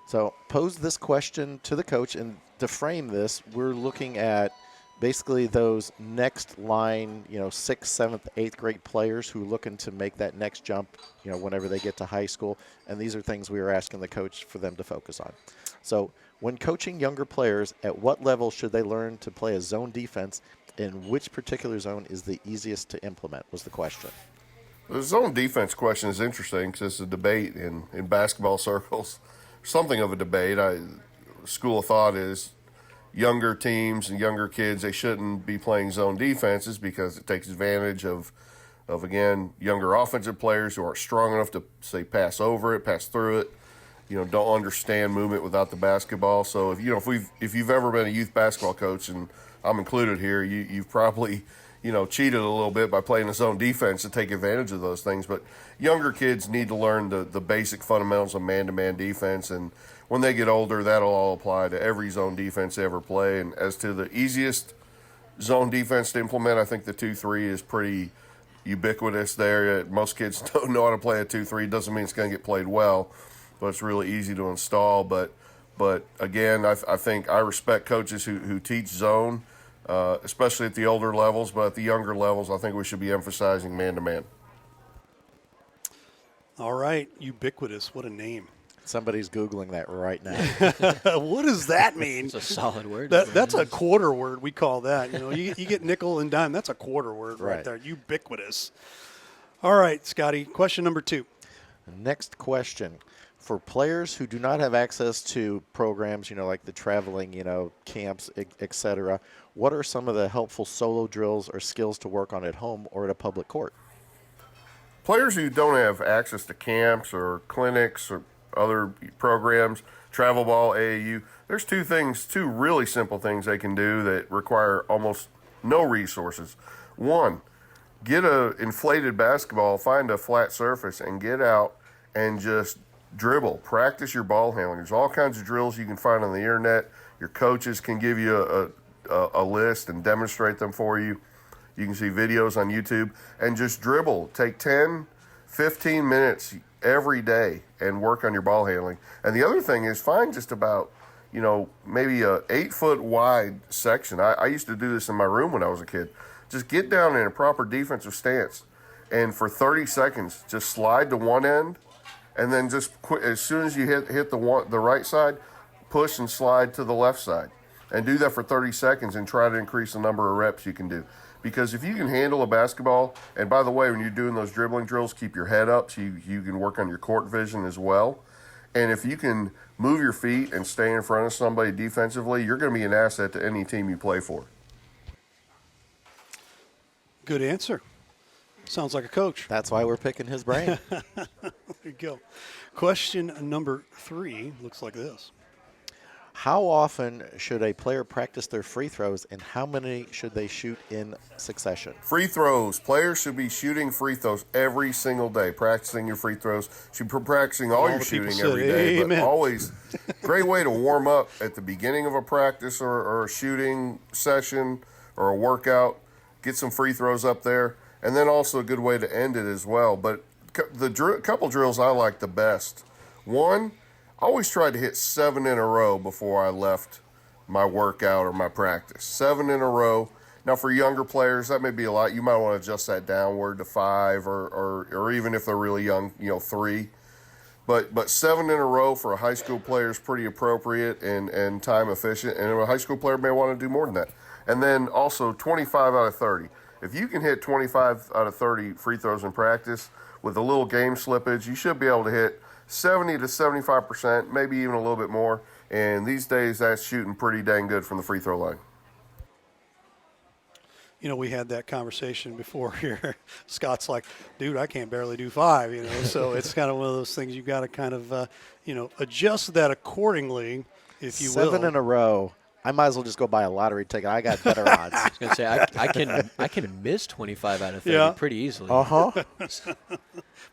So pose this question to the coach, and to frame this, we're looking at basically those next line, 6th, 7th, 8th grade players who are looking to make that next jump, whenever they get to high school. And these are things we were asking the coach for them to focus on. So when coaching younger players, at what level should they learn to play a zone defense, and which particular zone is the easiest to implement, was the question. The zone defense question is interesting because it's a debate in basketball circles, something of a debate. school of thought is younger teams and younger kids, they shouldn't be playing zone defenses because it takes advantage of again, younger offensive players who aren't strong enough to, say, pass over it, pass through it, don't understand movement without the basketball. So if you've ever been a youth basketball coach, and I'm included here, you've probably cheated a little bit by playing a zone defense to take advantage of those things. But younger kids need to learn the basic fundamentals of man-to-man defense, and when they get older, that'll all apply to every zone defense they ever play. And as to the easiest zone defense to implement, I think the 2-3 is pretty ubiquitous there. Most kids don't know how to play a 2-3. Doesn't mean it's going to get played well, but it's really easy to install. But again, I think I respect coaches who teach zone, especially at the older levels. But at the younger levels, I think we should be emphasizing man-to-man. All right, ubiquitous. What a name. Somebody's Googling that right now. What does that mean? It's a solid word. That's a quarter word. We call that. You get nickel and dime. That's a quarter word right there. Ubiquitous. All right, Scotty. Question number 2. Next question. For players who do not have access to programs, like the traveling, camps, et cetera, what are some of the helpful solo drills or skills to work on at home or at a public court? Players who don't have access to camps or clinics or other programs, travel ball, AAU, there's two really simple things they can do that require almost no resources. One, get a inflated basketball, find a flat surface, and get out and just dribble. Practice your ball handling. There's all kinds of drills you can find on the internet. Your coaches can give you a list and demonstrate them for you. You can see videos on YouTube and just dribble. Take 10, 15 minutes every day and work on your ball handling. And the other thing is find just about, maybe a 8-foot wide section. I used to do this in my room when I was a kid. Just get down in a proper defensive stance and for 30 seconds, just slide to one end and then just as soon as you hit the right side, push and slide to the left side. And do that for 30 seconds and try to increase the number of reps you can do. Because if you can handle a basketball, and by the way, when you're doing those dribbling drills, keep your head up so you can work on your court vision as well. And if you can move your feet and stay in front of somebody defensively, you're going to be an asset to any team you play for. Good answer. Sounds like a coach. That's why we're picking his brain. There you go. Question number 3 looks like this. How often should a player practice their free throws, and how many should they shoot in succession? Free throws. Players should be shooting free throws every single day, practicing your free throws. Should be practicing all your shooting every day, amen. But always great way to warm up at the beginning of a practice or a shooting session or a workout. Get some free throws up there, and then also a good way to end it as well. But the couple drills I like the best. One, I always tried to hit 7 in a row before I left my workout or my practice. 7 in a row. Now, for younger players, that may be a lot. You might want to adjust that downward to 5 or even if they're really young, 3. But 7 in a row for a high school player is pretty appropriate and time efficient. And a high school player may want to do more than that. And then also 25 out of 30. If you can hit 25 out of 30 free throws in practice with a little game slippage, you should be able to hit 70 to 75%, maybe even a little bit more. And these days, that's shooting pretty dang good from the free throw line. We had that conversation before here. Scott's like, dude, I can't barely do 5, So it's kind of one of those things you've got to kind of, adjust that accordingly, if you will. 7 in a row. I might as well just go buy a lottery ticket. I got better odds. I was going to say, I can miss 25 out of 30 pretty easily. Uh-huh.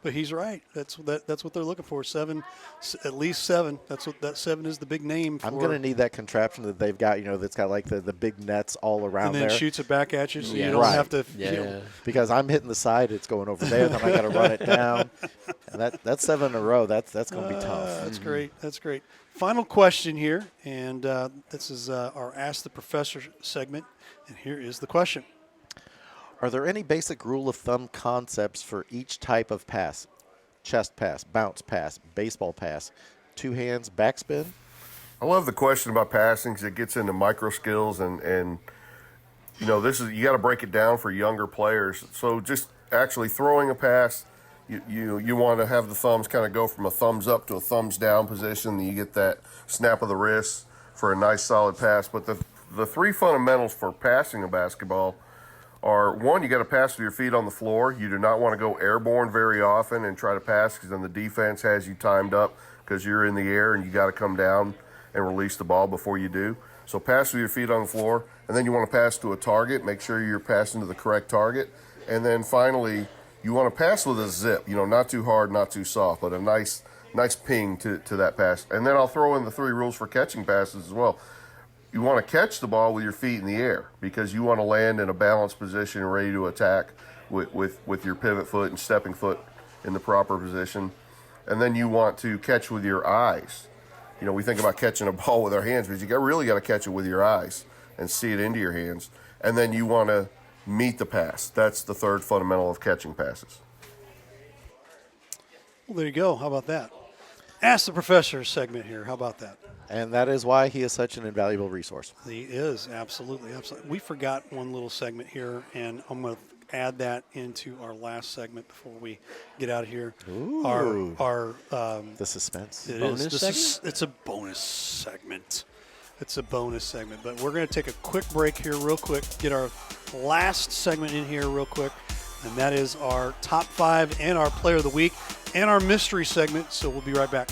But he's right. That's what they're looking for. 7, at least 7. That 7 is the big name for. I'm going to need that contraption that they've got, that's got like the big nets all around and then there. shoots it back at you so you don't Right. have to. Yeah. Because I'm hitting the side, it's going over there, then I got to run it down. And that's 7 in a row. That's going to be tough. That's great. That's great. Final question here, and this is our Ask the Professor segment, and here is the question. Are there any basic rule of thumb concepts for each type of pass? Chest pass, bounce pass, baseball pass, 2 hands, backspin? I love the question about passing because it gets into micro skills and this is, you got to break it down for younger players. So just actually throwing a pass, you want to have the thumbs kind of go from a thumbs up to a thumbs down position. You get that snap of the wrist. for a nice solid pass. But the three fundamentals for passing a basketball are, one, you got to pass with your feet on the floor. You do not want to go airborne very often and try to pass, because then the defense has you timed up because you're in the air and you got to come down and release the ball before you do. So pass with your feet on the floor, and then you want to pass to a target. Make sure you're passing to the correct target. And then finally, you want to pass with a zip, not too hard, not too soft, but a nice ping to that pass. And then I'll throw in the 3 rules for catching passes as well. You want to catch the ball with your feet in the air, because you want to land in a balanced position and ready to attack with your pivot foot and stepping foot in the proper position. And then you want to catch with your eyes. We think about catching a ball with our hands, but you really got to catch it with your eyes and see it into your hands. And then you want to meet the pass. That's the third fundamental of catching passes. Well, there you go. How about that? Ask the Professor segment here. How about that? And that is why he is such an invaluable resource. He is, absolutely. We forgot one little segment here, and I'm going to add that into our last segment before we get out of here. Ooh. Our The suspense. It's a bonus segment. It's a bonus segment, but we're going to take a quick break here real quick, get our last segment in here real quick, and that is our top 5 and our player of the week and our mystery segment, so we'll be right back.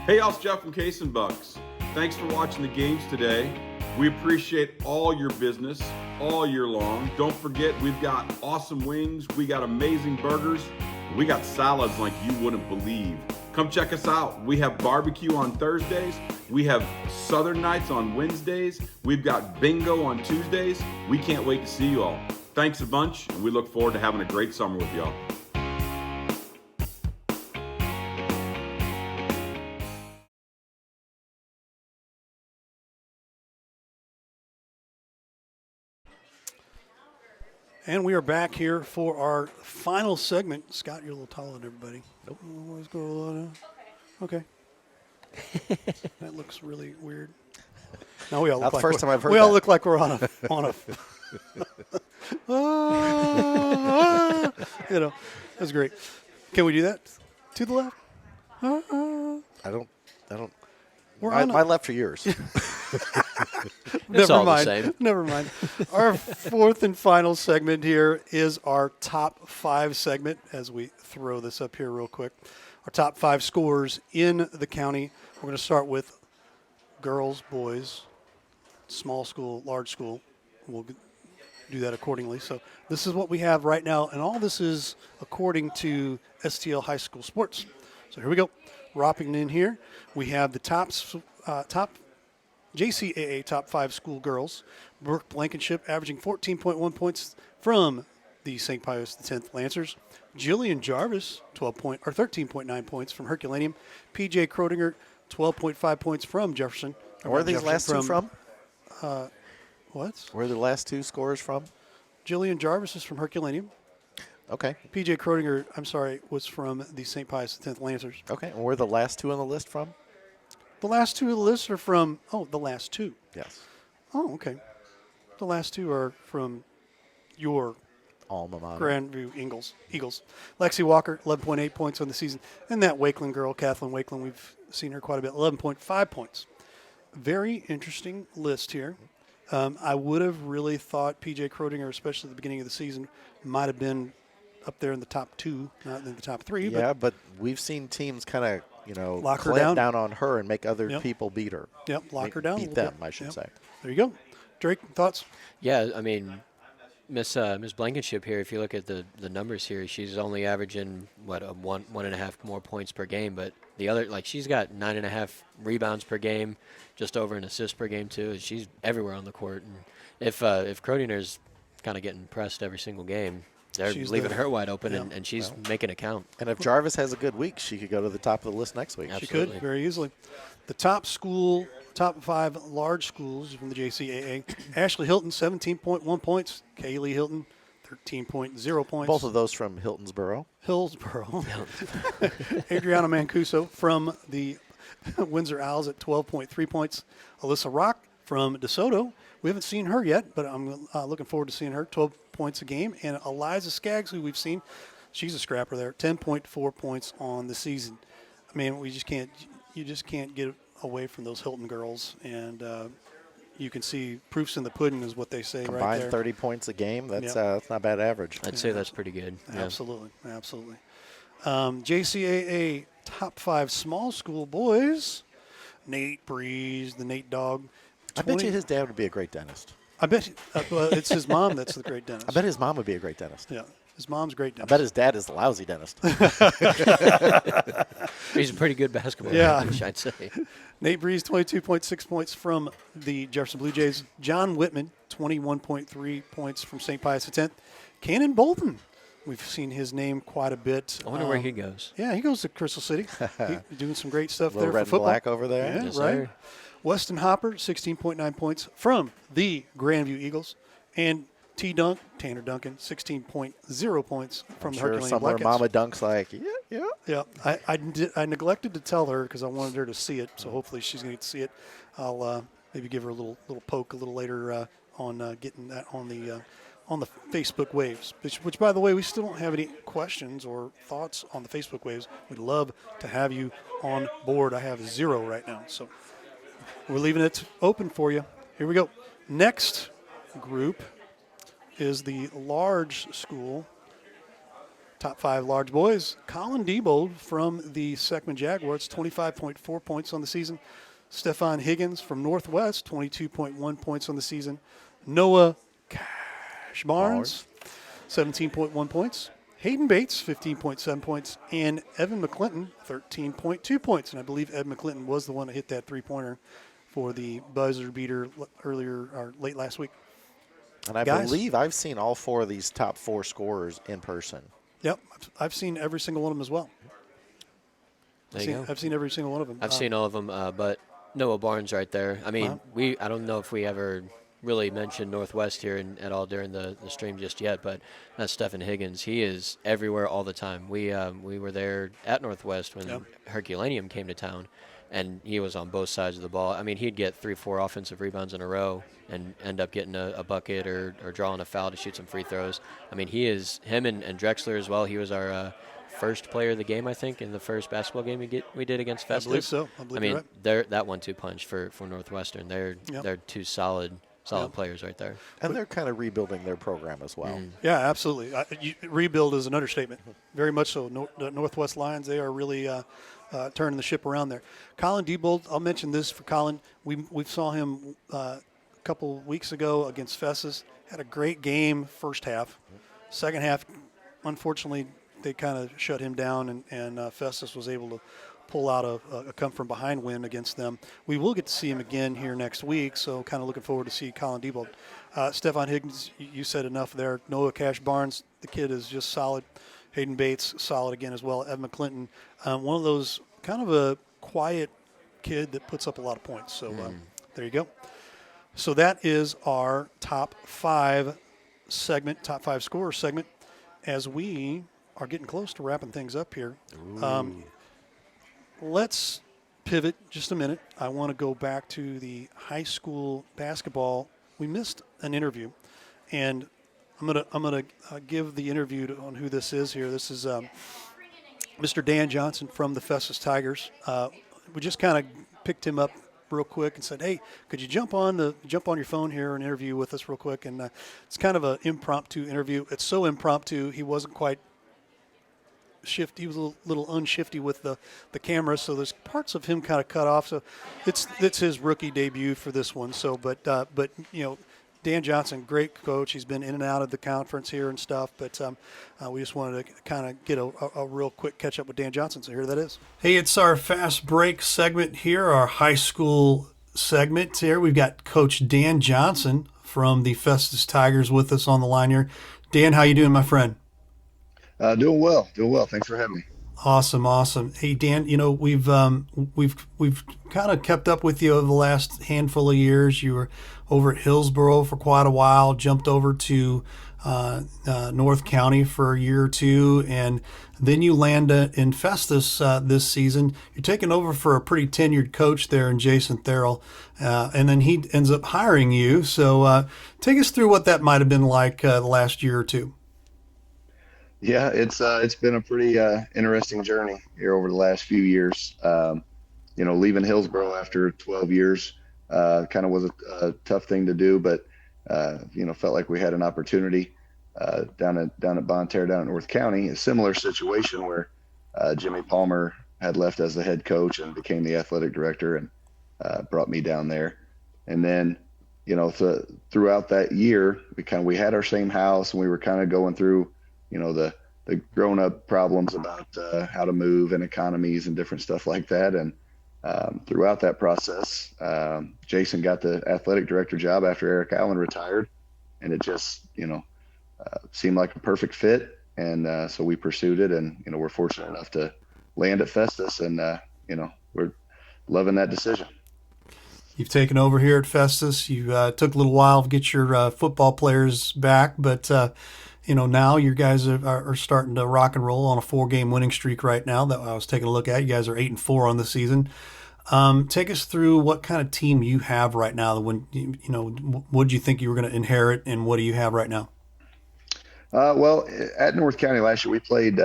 Hey, y'all, it's Jeff from Case and Bucks. Thanks for watching the games today. We appreciate all your business all year long. Don't forget, we've got awesome wings, we got amazing burgers, we got salads like you wouldn't believe. Come check us out. We have barbecue on Thursdays. We have Southern Nights on Wednesdays. We've got bingo on Tuesdays. We can't wait to see you all. Thanks a bunch, and we look forward to having a great summer with y'all. And we are back here for our final segment. Scott, you're a little taller than everybody. Nope. Let's go. Okay. That looks really weird. No, we all look Not the first time I've heard we all that. look like we're on a that's great. Can we do that? To the left. I don't. We're My, on my left are yours. It's all the mind. same. Never mind. Our fourth and final segment here is our top 5 segment, as we throw this up here real quick. Our top 5 scores in the county. We're going to start with girls, boys, small school, large school. We'll do that accordingly. So this is what we have right now, and all this is according to STL High School Sports. So here we go. Ropping in here, we have the top JCAA top 5 school girls. Brooke Blankenship averaging 14.1 points from the St. Pius X Lancers. Jillian Jarvis 13.9 points from Herculaneum. PJ Krodinger 12.5 points from Jefferson. Where are these last two from? What? Where are the last 2 scores from? Jillian Jarvis is from Herculaneum. Okay. PJ Krodinger, was from the St. Pius X Lancers. Okay. And where are the last 2 on the list from? The last 2 of the list are from, the last 2. Yes. Oh, okay. The last 2 are from your Alma mater. Grandview Eagles. Lexi Walker, 11.8 points on the season. And that Wakeland girl, Kathleen Wakeland, we've seen her quite a bit, 11.5 points. Very interesting list here. I would have really thought PJ Krodinger, especially at the beginning of the season, might have been up there in the top 2, not in the top 3. Yeah, but we've seen teams kind of, lock her clamp down. on her and make other people beat her. Yep, lock her down. Beat them, I should say. There you go. Drake, thoughts? Yeah, I mean, Miss Blankenship here, if you look at the numbers here, she's only averaging, one and a half more points per game. But the other, she's got 9.5 rebounds per game, just over an assist per game, too. She's everywhere on the court. And if Krodinger's kind of getting pressed every single game, they're leaving her wide open, and she's making it count. And if Jarvis has a good week, she could go to the top of the list next week. She could, very easily. The top 5 large schools from the JCAA. Ashley Hilton, 17.1 points. Kaylee Hilton, 13.0 points. Both of those from Hillsboro. Adriana Mancuso from the Windsor Owls at 12.3 points. Alyssa Rock from DeSoto. We haven't seen her yet, but I'm looking forward to seeing her. 12 points a game. And Eliza Skaggs, who we've seen, she's a scrapper there. 10.4 points on the season. I mean, you just can't get away from those Hilton girls, and you can see proofs in the pudding is what they say right Combined there. 30 points a game. That's Yep. that's not bad average. I'd say that's pretty good. Yeah. Absolutely. JCAA top 5 small school boys. Nate Breeze, the Nate dog. I bet you his dad would be a great dentist. I bet well, it's his mom that's the great dentist. I bet his mom would be a great dentist. Yeah, his mom's a great I dentist. bet his dad is a lousy dentist. He's a pretty good basketball Yeah. coach, I'd say. Nate Breeze, 22.6 points from the Jefferson Blue Jays. John Whitman, 21.3 points from St. Pius X. Cannon Bolton, we've seen his name quite a bit. I wonder where he goes. Yeah, he goes to Crystal City. He's doing some great stuff Little there red for football. and black over there. Yeah, Yes, right. sir. Weston Hopper, 16.9 points from the Grandview Eagles. And Tanner Duncan, 16.0 points from the Sure, Herculean somewhere Blackcats. Mama Dunk's like, yeah. Yeah, I neglected to tell her because I wanted her to see it. So hopefully she's going to get to see it. I'll maybe give her a little poke a little later on getting that on the Facebook waves. Which, by the way, we still don't have any questions or thoughts on the Facebook waves. We'd love to have you on board. I have 0 right now, so we're leaving it open for you. Here we go. Next group is the large school. Top 5 large boys. Colin Diebold from the Seckman Jaguars, 25.4 points on the season. Stephon Higgins from Northwest, 22.1 points on the season. Noah Cash Barnes, 17.1 points. Hayden Bates, 15.7 points. And Evan McClinton, 13.2 points. And I believe Evan McClinton was the one that hit that three-pointer for the buzzer beater earlier or late last week. And I Guys. believe I've seen all 4 of these top 4 scorers in person. Yep, I've seen every single one of them as well. There you go. I've seen every single one of them. I've seen all of them, but Noah Barnes right there. I mean, I don't know if we ever really mentioned Northwest here at all during the stream just yet, but that's Stephon Higgins. He is everywhere all the time. We were there at Northwest when Herculaneum came to town, and he was on both sides of the ball. I mean, he'd get 3-4 offensive rebounds in a row and end up getting a bucket or drawing a foul to shoot some free throws. I mean, him and Drexler as well. He was our first player of the game, I think, in the first basketball game we did against Festus. I believe so. I believe you're right. They're that 1-2 punch for Northwestern. They're 2 solid players right there. And they're kind of rebuilding their program as well. Yeah, absolutely. Rebuild is an understatement. Very much so. The Northwest Lions, they are really turning the ship around there. Colin Diebold, I'll mention this for Colin. We saw him a couple weeks ago against Festus. Had a great game first half. Second half, unfortunately, they kind of shut him down, and Festus was able to pull out a come-from-behind win against them. We will get to see him again here next week, so kind of looking forward to see Colin Diebold. Stephon Higgins, you said enough there. Noah Cash Barnes, the kid is just solid. Hayden Bates, solid again as well. Evan McClinton, one of those kind of a quiet kid that puts up a lot of points. So there you go. So that is our top 5 segment, top 5 scorer segment, as we are getting close to wrapping things up here. Let's pivot just a minute. I want to go back to the high school basketball. We missed an interview, and I'm gonna give the interview on who this is here. This is Mr. Dan Johnson from the Festus Tigers. We just kind of picked him up real quick and said, "Hey, could you jump on your phone here and interview with us real quick?" And it's kind of an impromptu interview. It's so impromptu. He wasn't quite shifty. He was a little unshifty with the camera, so there's parts of him kind of cut off. So it's his rookie debut for this one. So, but you know, Dan Johnson, great coach. He's been in and out of the conference here and stuff. But we just wanted to kind of get a real quick catch up with Dan Johnson. So here that is. Hey, it's our fast break segment here, our high school segment here. We've got Coach Dan Johnson from the Festus Tigers with us on the line here. Dan, how you doing, my friend? Doing well. Thanks for having me. Awesome. Hey, Dan, you know, we've kind of kept up with you over the last handful of years. You were over at Hillsboro for quite a while, jumped over to North County for a year or two, and then you land in Festus this season. You're taking over for a pretty tenured coach there in Jason Therrell, and then he ends up hiring you. So take us through what that might have been like the last year or two. Yeah, it's been a pretty interesting journey here over the last few years. Leaving Hillsboro after 12 years kind of was a tough thing to do, but felt like we had an opportunity down at Bonne Terre, down in North County, a similar situation where Jimmy Palmer had left as the head coach and became the athletic director and brought me down there. And then, throughout that year, we had our same house and we were kind of going through, the grown up problems about how to move and economies and different stuff like that. And throughout that process, Jason got the athletic director job after Eric Allen retired, and it just, seemed like a perfect fit. And so we pursued it, and, we're fortunate enough to land at Festus, and, we're loving that decision. You've taken over here at Festus. You took a little while to get your football players back, but now you guys are starting to rock and roll on a 4-game winning streak right now that I was taking a look at. You guys are 8-4 on the season. Take us through what kind of team you have right now. When what did you think you were going to inherit, and what do you have right now? Well, at North County last year, we played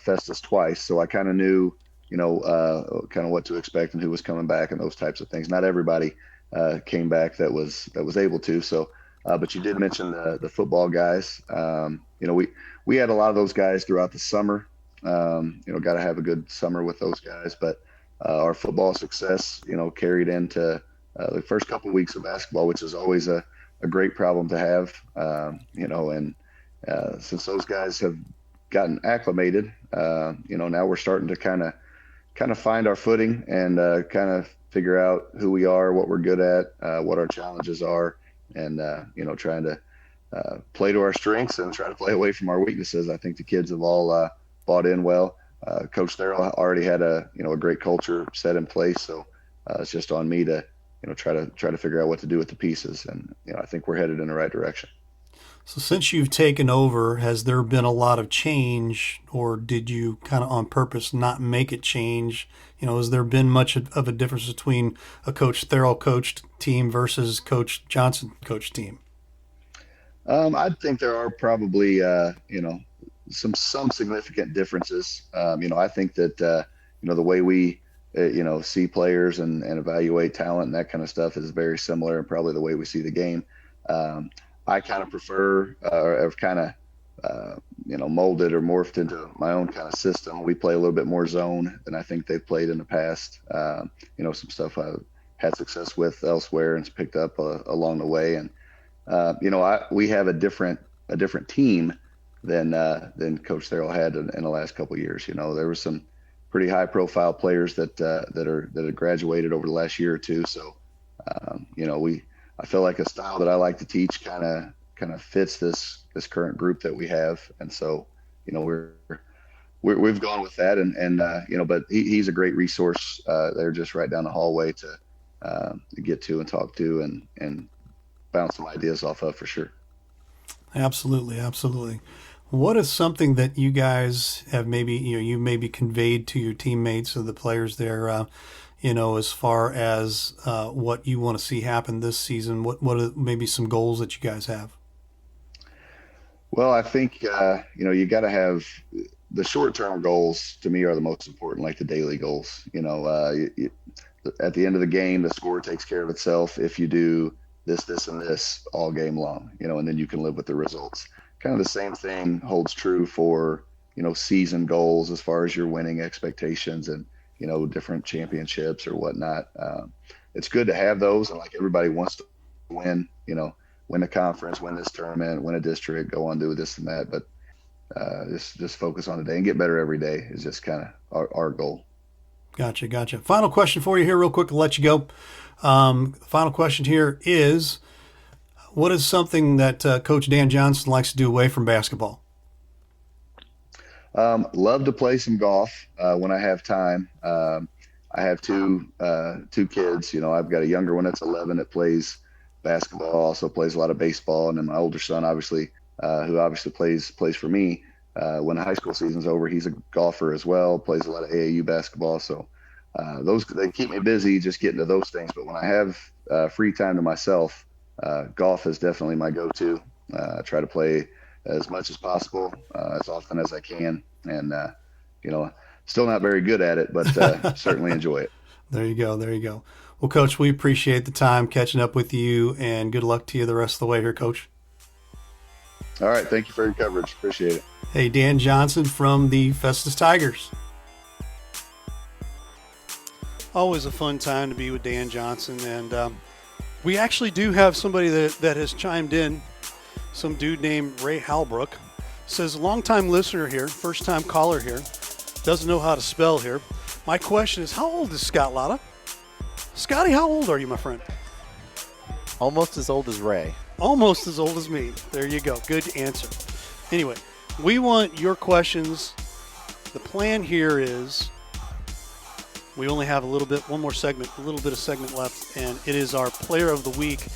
Festus twice, so I kind of knew, kind of what to expect and who was coming back and those types of things. Not everybody came back that was able to. So, but you did mention the football guys. We had a lot of those guys throughout the summer. Got to have a good summer with those guys. But our football success, carried into the first couple of weeks of basketball, which is always a great problem to have. And since those guys have gotten acclimated, now we're starting to kind of find our footing and kind of figure out who we are, what we're good at, what our challenges are, and trying to play to our strengths and try to play away from our weaknesses. I think the kids have all bought in well. Coach Therrell already had a great culture set in place, so it's just on me to try to figure out what to do with the pieces, and I think we're headed in the right direction. So since you've taken over, has there been a lot of change, or did you kind of on purpose not make it change? Has there been much of a difference between a Coach Therrell coached team versus Coach Johnson coached team? I think there are probably, some significant differences. I think that, the way we, see players and evaluate talent and that kind of stuff is very similar, and probably the way we see the game. I kind of prefer, or have kind of, molded or morphed into my own kind of system. We play a little bit more zone than I think they've played in the past. Some stuff I've had success with elsewhere and it's picked up along the way. And, we have a different team than Coach Therrell had in the last couple of years. There were some pretty high profile players that have graduated over the last year or two. So, I feel like a style that I like to teach kind of fits this current group that we have, and so we've gone with that, and but he's a great resource. They're just right down the hallway to get to and talk to and bounce some ideas off of for sure. Absolutely, absolutely. What is something that you guys have maybe conveyed to your teammates or the players there? As far as what you want to see happen this season, what are maybe some goals that you guys have? Well, I think, you got to have the short-term goals. To me, are the most important, like the daily goals. At the end of the game, the score takes care of itself if you do this, and this all game long, and then you can live with the results. Kind of the same thing holds true for, season goals as far as your winning expectations and, different championships or whatnot. It's good to have those, and like everybody wants to win, win a conference, win this tournament, win a district, go on, do this and that. But just focus on the day and get better every day is just kind of our goal. Gotcha. Final question for you here real quick. I'll let you go. Final question here is, what is something that Coach Dan Johnson likes to do away from basketball? Love to play some golf when I have time. I have two kids. I've got a younger one that's 11 that plays basketball, also plays a lot of baseball, and then my older son, obviously, who obviously plays for me. When the high school season's over, he's a golfer as well, plays a lot of AAU basketball. So they keep me busy just getting to those things. But when I have free time to myself, golf is definitely my go-to. I try to play as much as possible, as often as I can. And, still not very good at it, but certainly enjoy it. There you go. There you go. Well, Coach, we appreciate the time catching up with you, and good luck to you the rest of the way here, Coach. All right. Thank you for your coverage. Appreciate it. Hey, Dan Johnson from the Festus Tigers. Always a fun time to be with Dan Johnson, and we actually do have somebody that has chimed in, some dude named Ray Halbrook. Says, long-time listener here, first-time caller here, doesn't know how to spell here. My question is, how old is Scott Latta? Scotty, how old are you, my friend? Almost as old as Ray. Almost as old as me. There you go. Good answer. Anyway, we want your questions. The plan here is we only have one more segment, a little bit of segment left, and it is our Player of the Week.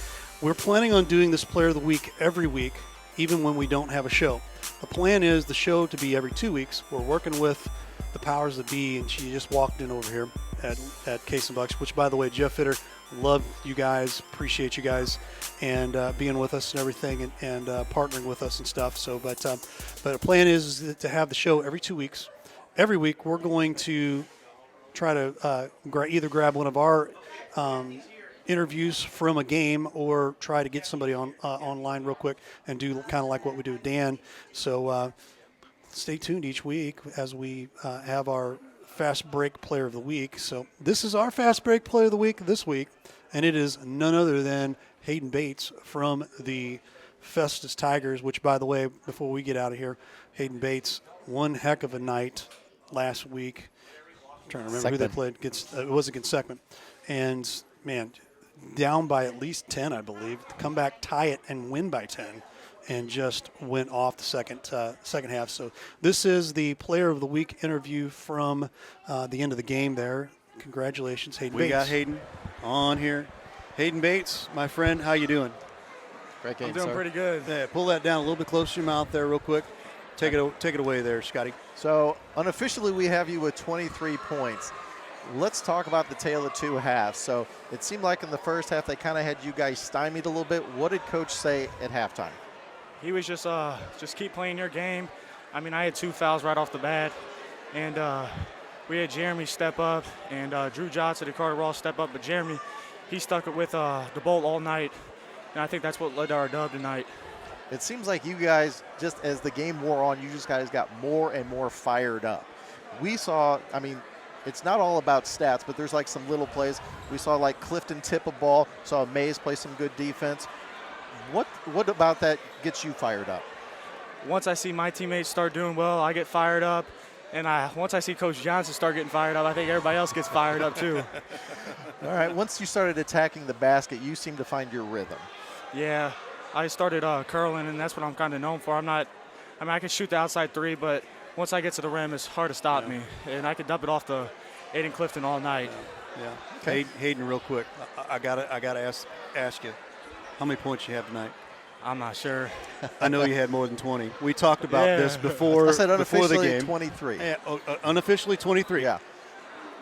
We're planning on doing this Player of the Week every week, even when we don't have a show. The plan is the show to be every 2 weeks. We're working with the powers that be, and she just walked in over here at Case and Bucks, which, by the way, Jeff Fitter, love you guys, appreciate you guys, and being with us and everything, and partnering with us and stuff. So, but the plan is to have the show every 2 weeks. Every week, we're going to try to either grab one of our interviews from a game, or try to get somebody online real quick and do kind of like what we do with Dan. So stay tuned each week as we have our Fast Break Player of the Week. So this is our Fast Break Player of the Week this week, and it is none other than Hayden Bates from the Festus Tigers, which, by the way, before we get out of here, Hayden Bates, one heck of a night last week. I'm trying to remember who they played against. It was against Seckman. And, man, down by at least 10, I believe. Come back, tie it, and win by 10. And just went off the second half. So this is the Player of the Week interview from the end of the game there. Congratulations, Hayden Bates. We got Hayden on here. Hayden Bates, my friend, how you doing? Great game, I'm doing sir. pretty good. Yeah, pull that down a little bit closer to your mouth there real quick. Take it away there, Scotty. So unofficially we have you with 23 points. Let's talk about the tale of two halves. So it seemed like in the first half they kind of had you guys stymied a little bit. What did Coach say at halftime? He was just keep playing your game. I mean, I had 2 fouls right off the bat, and we had Jeremy step up, and Drew Johnson and Carter Ross step up, but Jeremy, he stuck it with the Bolt all night, and I think that's what led to our dub tonight. It seems like you guys, just as the game wore on, you just guys got more and more fired up. We saw, I mean, it's not all about stats, but there's like some little plays. We saw like Clifton tip a ball, saw Mays play some good defense. What about that gets you fired up? Once I see my teammates start doing well, I get fired up. And once I see Coach Johnson start getting fired up, I think everybody else gets fired up too. All right, once you started attacking the basket, you seemed to find your rhythm. Yeah, I started curling, and that's what I'm kind of known for. I can shoot the outside three, but once I get to the rim, it's hard to stop me. And I could dump it off to Aiden Clifton all night. Yeah. Okay. Hayden, real quick, I gotta ask you, how many points you have tonight? I'm not sure. I know you had more than 20. We talked about this before. I said unofficially before the game. 23. Yeah, unofficially 23. Yeah.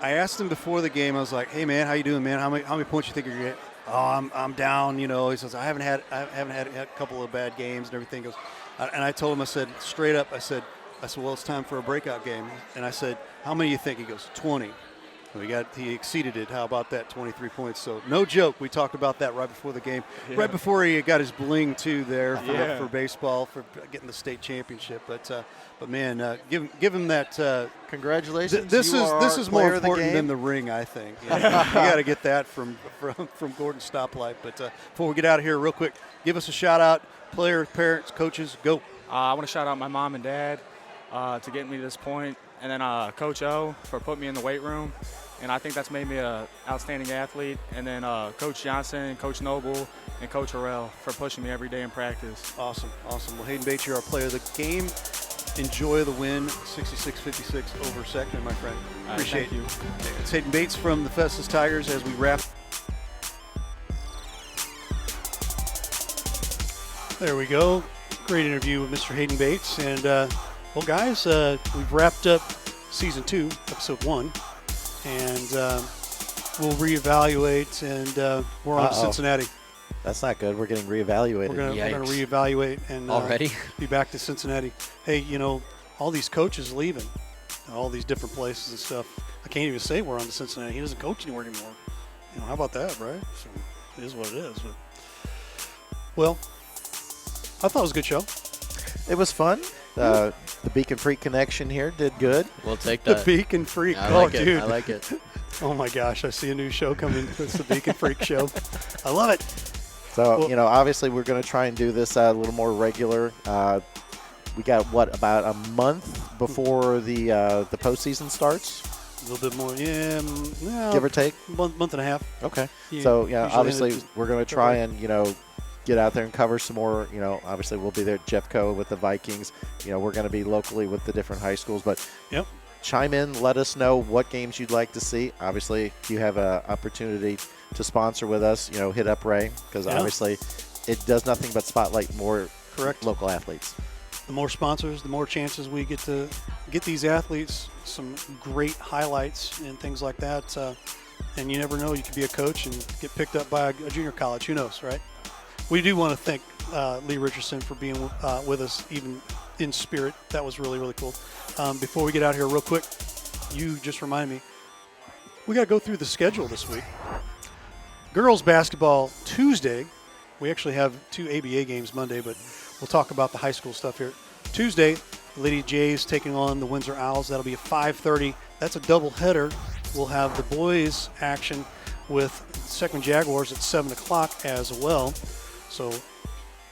I asked him before the game. I was like, "Hey man, how you doing, man? How many points you think you're gonna get?" "Oh, I'm down." You know, he says, "I haven't had a couple of bad games and everything." He goes, and I told him, I said straight up, I said, well, it's time for a breakout game. And I said, "How many do you think?" He goes, 20. He exceeded it. How about that? 23 points. So no joke. We talked about that right before the game, right before he got his bling too there for baseball, for getting the state championship. But man, give him that. Congratulations. This is more important than the ring, I think. You got to get that from Gordon Stoplight. But before we get out of here, real quick, give us a shout out, players, parents, coaches, go. I want to shout out my mom and dad to get me to this point, and then Coach O for putting me in the weight room. And I think that's made me an outstanding athlete. And then Coach Johnson, Coach Noble, and Coach Harrell for pushing me every day in practice. Awesome. Well, Hayden Bates, you're our player of the game. Enjoy the win, 66-56 over Seckman, my friend. Appreciate you. It's Hayden Bates from the Festus Tigers as we wrap. There we go. Great interview with Mr. Hayden Bates. And, well, guys, we've wrapped up Season 2, Episode 1. And we'll reevaluate, and we're on to Cincinnati. That's not good. We're getting reevaluated. We're going to Yikes. reevaluate and Already? be back to Cincinnati. Hey, all these coaches leaving, all these different places and stuff. I can't even say we're on to Cincinnati. He doesn't coach anywhere anymore. How about that, right? So it is what it is. But, well, I thought it was a good show. It was fun. The Beacon Freak connection here did good. We'll take The that. Beacon Freak. I like it. Dude. I like it. Oh, my gosh. I see a new show coming. It's the Beacon Freak Show. I love it. So, obviously we're going to try and do this a little more regular. We got, about a month before the postseason starts? A little bit more, yeah. Give or take? Month and a half. Okay. Yeah, So, usually obviously we're going to try right. and, get out there and cover some more. Obviously we'll be there at Jeffco with the Vikings. We're going to be locally with the different high schools. But Yep. chime in, let us know what games you'd like to see. Obviously, if you have an opportunity to sponsor with us, hit up Ray, because obviously it does nothing but spotlight more local athletes. The more sponsors, the more chances we get to get these athletes some great highlights and things like that. And you never know, you could be a coach and get picked up by a junior college. Who knows, right? We do want to thank Lee Richardson for being with us, even in spirit. That was really, really cool. Before we get out here real quick, you just reminded me, we got to go through the schedule this week. Girls basketball Tuesday. We actually have 2 ABA games Monday, but we'll talk about the high school stuff here. Tuesday, Lady Jays taking on the Windsor Owls. That'll be at 5:30. That's a doubleheader. We'll have the boys action with Seckman Jaguars at 7 o'clock as well. So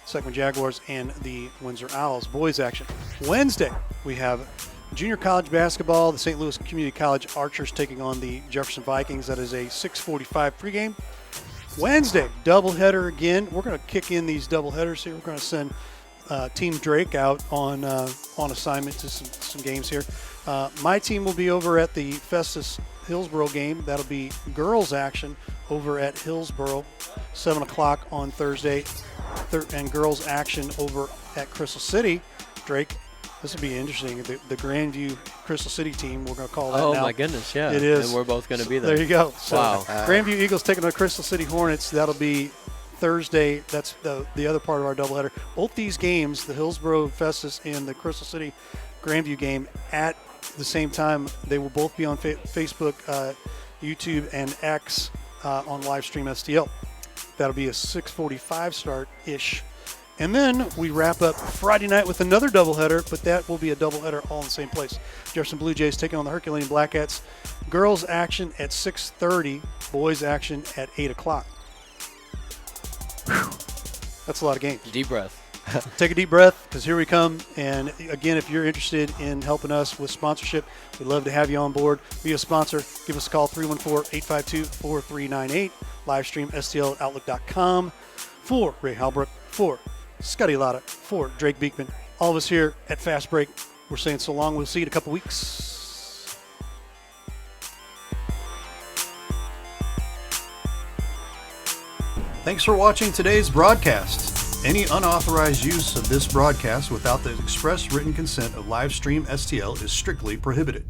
Seckman Jaguars and the Windsor Owls boys action. Wednesday, we have junior college basketball. The St. Louis Community College Archers taking on the Jefferson Vikings. That is a 6:45 pregame. Wednesday, doubleheader again. We're going to kick in these doubleheaders here. We're going to send Team Drake out on assignment to some games here. My team will be over at the Festus Hillsboro game. That'll be girls action over at Hillsboro, 7 o'clock on Thursday, and girls action over at Crystal City. Drake, this will be interesting. The Grandview Crystal City team, we're going to call that now. Oh, my goodness, yeah. It is. And we're both going to be there. There you go. So Wow. Grandview Eagles taking on Crystal City Hornets. That'll be Thursday. That's the other part of our doubleheader. Both these games, the Hillsboro Festus and the Crystal City Grandview game, at the same time. They will both be on Facebook, YouTube, and X on Livestream STL. That'll be a 6:45 start-ish. And then we wrap up Friday night with another doubleheader, but that will be a doubleheader all in the same place. Jefferson Blue Jays taking on the Herculean Blackcats. Girls action at 6:30, boys action at 8 o'clock. Whew. That's a lot of games. Deep breath. Take a deep breath, because here we come. And again, if you're interested in helping us with sponsorship, we'd love to have you on board. Be a sponsor. Give us a call, 314-852-4398. Livestream STL@outlook.com. For Ray Halbrook, for Scotty Lotta, for Drake Beekman. All of us here at Fast Break, we're saying so long. We'll see you in a couple weeks. Thanks for watching today's broadcast. Any unauthorized use of this broadcast without the express written consent of Livestream STL is strictly prohibited.